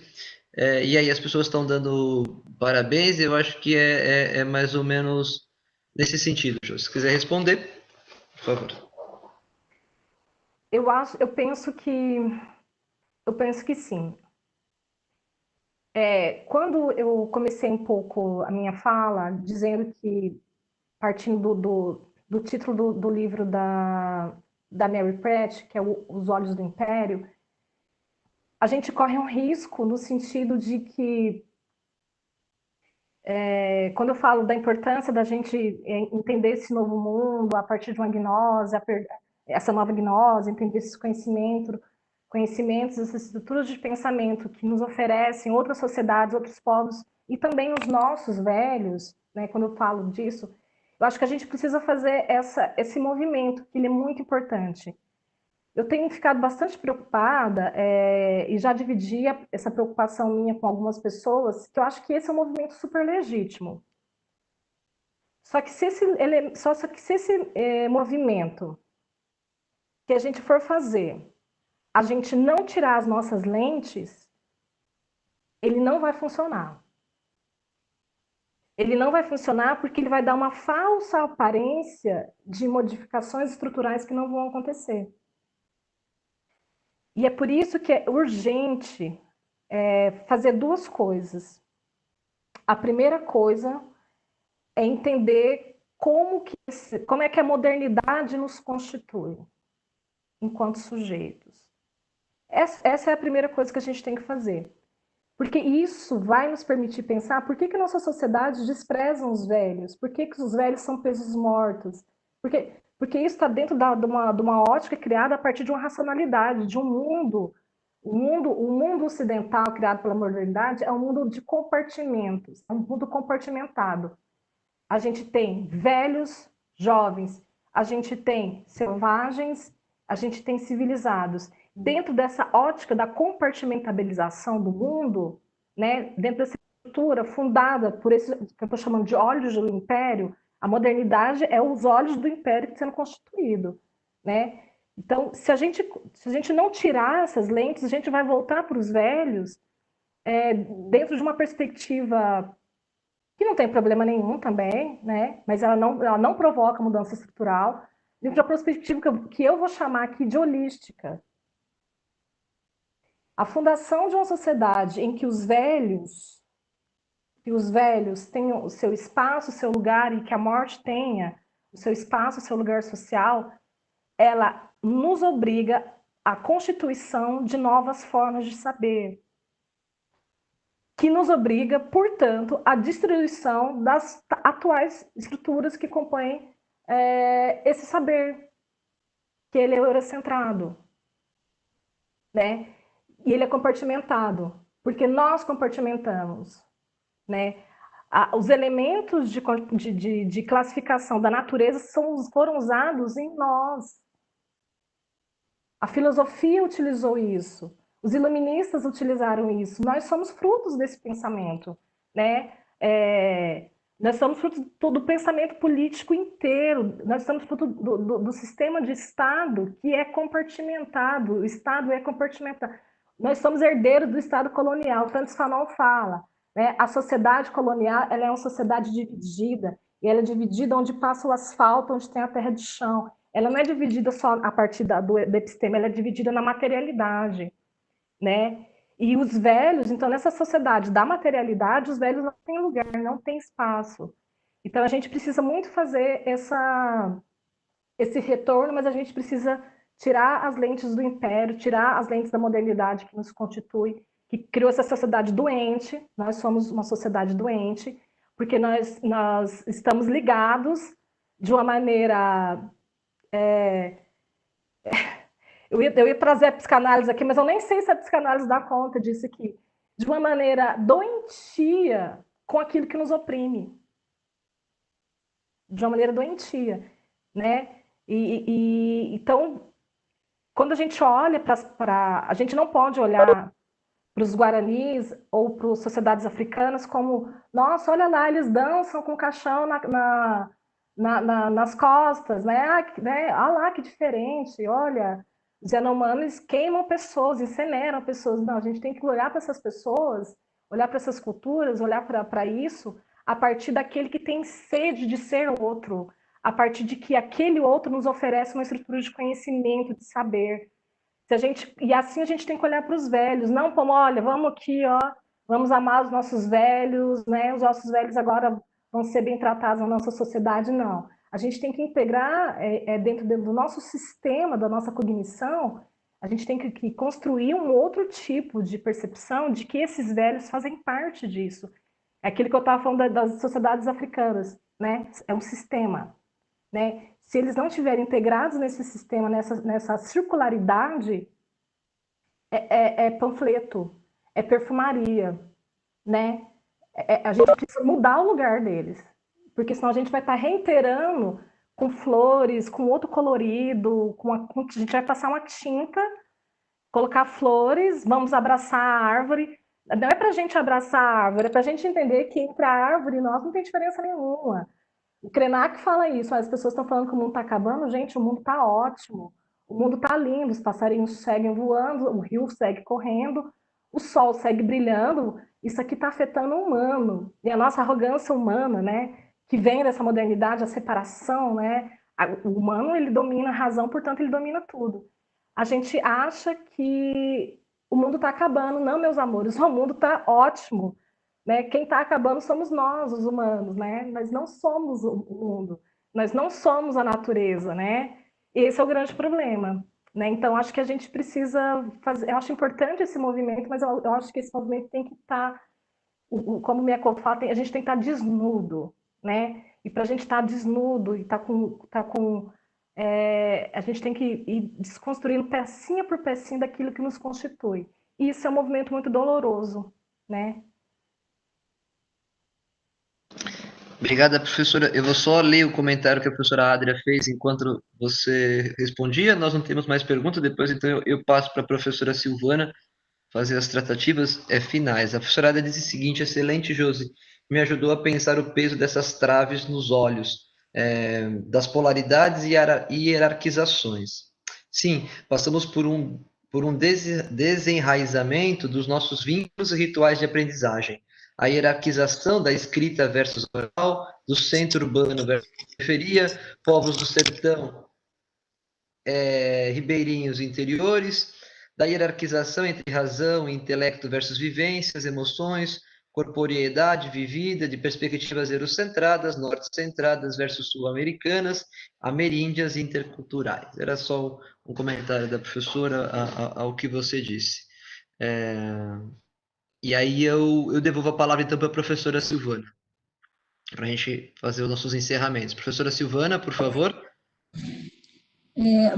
E aí as pessoas estão dando parabéns, eu acho que é mais ou menos nesse sentido, Josi. Se quiser responder, por favor. Eu penso que sim. Quando eu comecei um pouco a minha fala, dizendo que, partindo do título do livro da Mary Pratt, que é Os Olhos do Império, a gente corre um risco no sentido de que, quando eu falo da importância da gente entender esse novo mundo a partir de uma gnose, essa nova gnose, entender esses conhecimentos, essas estruturas de pensamento que nos oferecem outras sociedades, outros povos, e também os nossos velhos, né, quando eu falo disso, eu acho que a gente precisa fazer esse movimento, que ele é muito importante. Eu tenho ficado bastante preocupada e já dividi essa preocupação minha com algumas pessoas, que eu acho que esse é um movimento super legítimo. Só que se esse movimento que a gente for fazer, a gente não tirar as nossas lentes, ele não vai funcionar. Ele não vai funcionar porque ele vai dar uma falsa aparência de modificações estruturais que não vão acontecer. E é por isso que é urgente fazer duas coisas. A primeira coisa é entender como é que a modernidade nos constitui enquanto sujeitos. Essa é a primeira coisa que a gente tem que fazer. Porque isso vai nos permitir pensar por que nossas sociedades desprezam os velhos, por que os velhos são pesos mortos. Porque isso está dentro de uma ótica criada a partir de uma racionalidade, de um mundo. O mundo ocidental criado pela modernidade é um mundo de compartimentos, é um mundo compartimentado. A gente tem velhos, jovens, a gente tem selvagens, a gente tem civilizados. Dentro dessa ótica da compartimentalização do mundo, né, dentro dessa estrutura fundada por esse que eu estou chamando de olhos do império, a modernidade é os olhos do império sendo constituído. Né? Então, se a gente não tirar essas lentes, a gente vai voltar para os velhos dentro de uma perspectiva que não tem problema nenhum também, né? Mas ela não provoca mudança estrutural, dentro de uma perspectiva que eu vou chamar aqui de holística. A fundação de uma sociedade em que os velhos tenham o seu espaço, o seu lugar, e que a morte tenha o seu espaço, o seu lugar social, ela nos obriga à constituição de novas formas de saber, que nos obriga, portanto, à destruição das atuais estruturas que compõem esse saber, que ele é eurocentrado, né? E ele é compartimentado, porque nós compartimentamos, né? Os elementos de classificação da natureza foram usados em nós. A filosofia utilizou isso, os iluministas utilizaram isso. Nós somos frutos desse pensamento, né? Nós somos frutos do pensamento político inteiro, nós somos fruto do sistema de Estado que é compartimentado, o Estado é compartimentado. Nós somos herdeiros do Estado colonial, Francis Fanon fala, né? A sociedade colonial ela é uma sociedade dividida, e ela é dividida onde passa o asfalto, onde tem a terra de chão. Ela não é dividida só a partir do epistema, ela é dividida na materialidade, né? E os velhos, então, nessa sociedade da materialidade, os velhos não têm lugar, não têm espaço. Então, a gente precisa muito fazer esse retorno, mas a gente precisa tirar as lentes do império, tirar as lentes da modernidade que nos constitui, que criou essa sociedade doente. Nós somos uma sociedade doente, porque nós estamos ligados de uma maneira... Eu ia trazer a psicanálise aqui, mas eu nem sei se a psicanálise dá conta disso aqui. De uma maneira doentia com aquilo que nos oprime. De uma maneira doentia, né? Então, quando a gente olha para... A gente não pode olhar para os guaranis ou para as sociedades africanas como, nossa, olha lá, eles dançam com o caixão nas costas, né? Olha lá que diferente, olha, os Yanomamis queimam pessoas, incineram pessoas. Não, a gente tem que olhar para essas pessoas, olhar para essas culturas, olhar para isso a partir daquele que tem sede de ser outro, a partir de que aquele outro nos oferece uma estrutura de conhecimento, de saber. E assim a gente tem que olhar para os velhos, não como, olha, vamos aqui, ó, vamos amar os nossos velhos, né? Os nossos velhos agora vão ser bem tratados na nossa sociedade, não. A gente tem que integrar dentro do nosso sistema, da nossa cognição, a gente tem que construir um outro tipo de percepção de que esses velhos fazem parte disso. É aquilo que eu estava falando das sociedades africanas, né? É um sistema, né? Se eles não estiverem integrados nesse sistema, nessa circularidade, é panfleto, é perfumaria, né? A gente precisa mudar o lugar deles, porque senão a gente vai estar reiterando com flores, com outro colorido, a gente vai passar uma tinta, colocar flores, vamos abraçar a árvore. Não é para a gente abraçar a árvore, é para a gente entender que entre a árvore e nós não tem diferença nenhuma. O Krenak fala isso, as pessoas estão falando que o mundo está acabando, gente, o mundo está ótimo, o mundo está lindo, os passarinhos seguem voando, o rio segue correndo, o sol segue brilhando, isso aqui está afetando o humano, e a nossa arrogância humana, né, que vem dessa modernidade, a separação, né, o humano, ele domina a razão, portanto, ele domina tudo. A gente acha que o mundo está acabando, não, meus amores, o mundo está ótimo, né? Quem está acabando somos nós, os humanos, né? Nós não somos o mundo, nós não somos a natureza, né? Esse é o grande problema, né? Então, acho que a gente precisa fazer... Eu acho importante esse movimento, mas eu acho que esse movimento tem que estar... Como o Miyakoto fala, a gente tem que estar desnudo, né? E para a gente estar desnudo e a gente tem que ir desconstruindo pecinha por pecinha daquilo que nos constitui. E isso é um movimento muito doloroso, né? Obrigada, professora. Eu vou só ler o comentário que a professora Adria fez enquanto você respondia. Nós não temos mais perguntas, depois então eu passo para a professora Silvana fazer as tratativas finais. A professora Adria disse o seguinte: excelente, Josi, me ajudou a pensar o peso dessas traves nos olhos, das polaridades e hierarquizações. Sim, passamos por um desenraizamento dos nossos vínculos e rituais de aprendizagem. A hierarquização da escrita versus oral, do centro urbano versus periferia, povos do sertão, ribeirinhos e interiores, da hierarquização entre razão e intelecto versus vivências, emoções, corporeidade vivida, de perspectivas eurocentradas, norte-centradas versus sul-americanas, ameríndias e interculturais. Era só um comentário da professora ao que você disse. E aí eu devolvo a palavra então para a professora Silvana, para a gente fazer os nossos encerramentos. Professora Silvana, por favor.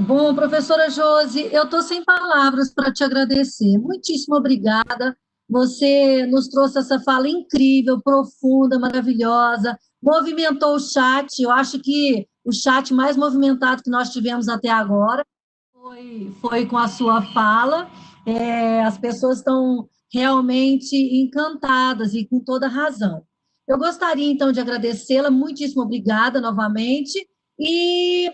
Bom, professora Josi, eu estou sem palavras para te agradecer. Muitíssimo obrigada. Você nos trouxe essa fala incrível, profunda, maravilhosa, movimentou o chat. Eu acho que o chat mais movimentado que nós tivemos até agora foi com a sua fala. As pessoas estão realmente encantadas e com toda razão. Eu gostaria, então, de agradecê-la. Muitíssimo obrigada novamente. E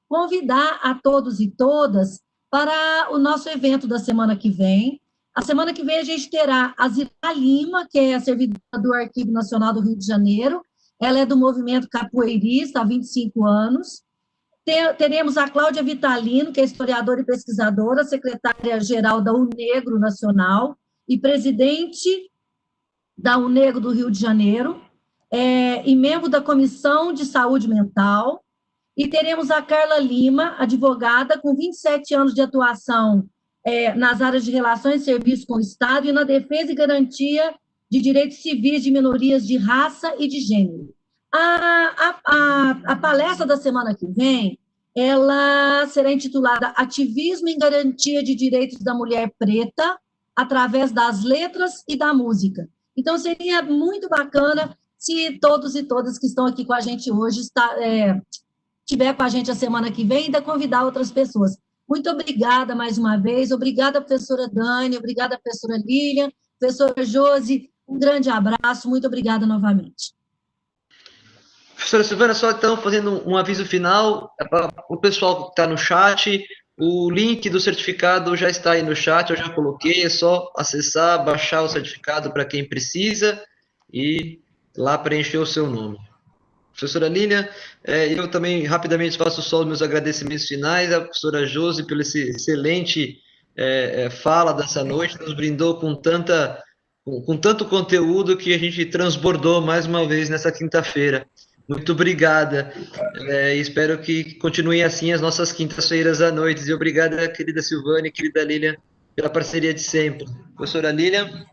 convidar a todos e todas para o nosso evento da semana que vem. A semana que vem a gente terá a Zira Lima, que é a servidora do Arquivo Nacional do Rio de Janeiro. Ela é do movimento capoeirista há 25 anos. Teremos a Cláudia Vitalino, que é historiadora e pesquisadora, secretária-geral da UNEGRO Nacional e presidente da UNEGRO do Rio de Janeiro, e membro da Comissão de Saúde Mental. E teremos a Carla Lima, advogada, com 27 anos de atuação nas áreas de relações e serviços com o Estado e na defesa e garantia de direitos civis de minorias de raça e de gênero. A palestra da semana que vem, ela será intitulada Ativismo em Garantia de Direitos da Mulher Preta, através das letras e da música. Então, seria muito bacana se todos e todas que estão aqui com a gente hoje estiver com a gente a semana que vem, ainda convidar outras pessoas. Muito obrigada mais uma vez, obrigada, professora Dani, obrigada, professora Lilian, professora Josi, um grande abraço, muito obrigada novamente. Professora Silvana, só então fazendo um aviso final, o pessoal que está no chat, o link do certificado já está aí no chat, eu já coloquei, é só acessar, baixar o certificado para quem precisa e lá preencher o seu nome. Professora Lilian, eu também rapidamente faço só os meus agradecimentos finais à professora Josi pela excelente fala dessa noite, nos brindou com tanto conteúdo que a gente transbordou mais uma vez nessa quinta-feira. Muito obrigada. Espero que continuem assim as nossas quintas-feiras à noite. E obrigada, querida Silvana e querida Lilian, pela parceria de sempre. Professora Lilian.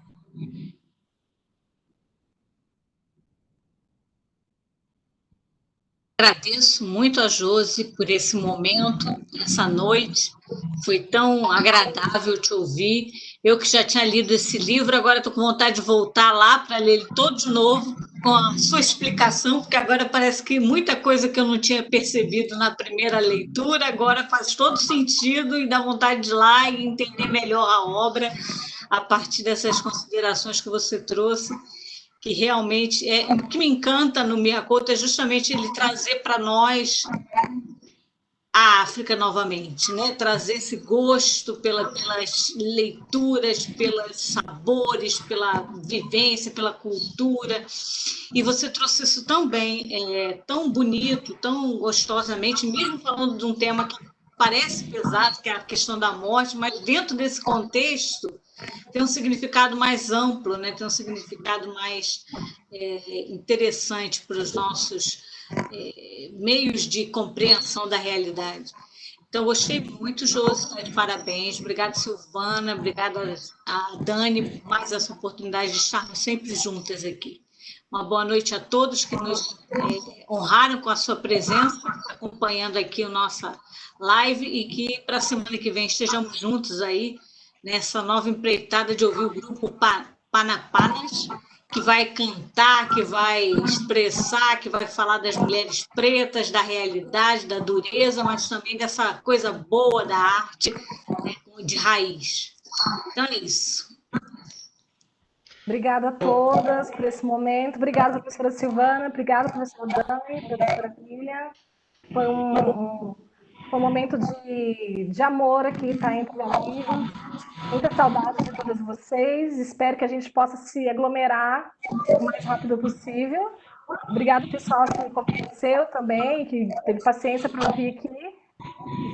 Agradeço muito a Josi por esse momento, essa noite. Foi tão agradável te ouvir. Eu que já tinha lido esse livro, agora estou com vontade de voltar lá para ler ele todo de novo, com a sua explicação, porque agora parece que muita coisa que eu não tinha percebido na primeira leitura, agora faz todo sentido e dá vontade de ir lá e entender melhor a obra a partir dessas considerações que você trouxe. Que realmente o que me encanta no Miyakoto é justamente ele trazer para nós a África novamente, né? Trazer esse gosto pelas leituras, pelos sabores, pela vivência, pela cultura. E você trouxe isso tão bem, tão bonito, tão gostosamente, mesmo falando de um tema que parece pesado, que é a questão da morte, mas dentro desse contexto tem um significado mais amplo, né? Tem um significado mais interessante para os nossos meios de compreensão da realidade. Então, gostei muito, Josi, de parabéns. Obrigada, Silvana, obrigada a Dani por mais essa oportunidade de estarmos sempre juntas aqui. Uma boa noite a todos que nos honraram com a sua presença, acompanhando aqui a nossa live, e que para a semana que vem estejamos juntos aí, nessa nova empreitada de ouvir o grupo Panapanas, que vai cantar, que vai expressar, que vai falar das mulheres pretas, da realidade, da dureza, mas também dessa coisa boa da arte, né, de raiz. Então é isso. Obrigada a todas por esse momento. Obrigada, professora Silvana. Obrigada, professora Dani, professora Lilian. Foi Foi um momento de amor aqui, tá, entre amigos. Muita saudade de todos vocês. Espero que a gente possa se aglomerar o mais rápido possível. Obrigada, pessoal, que compareceu também, que teve paciência para ouvir aqui.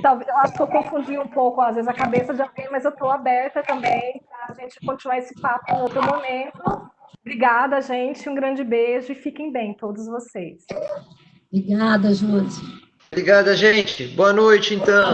Talvez, eu acho que eu confundi um pouco, às vezes, a cabeça de alguém, mas eu estou aberta também para a gente continuar esse papo em outro momento. Obrigada, gente. Um grande beijo e fiquem bem, todos vocês. Obrigada, Josi. Obrigada, gente. Boa noite, então.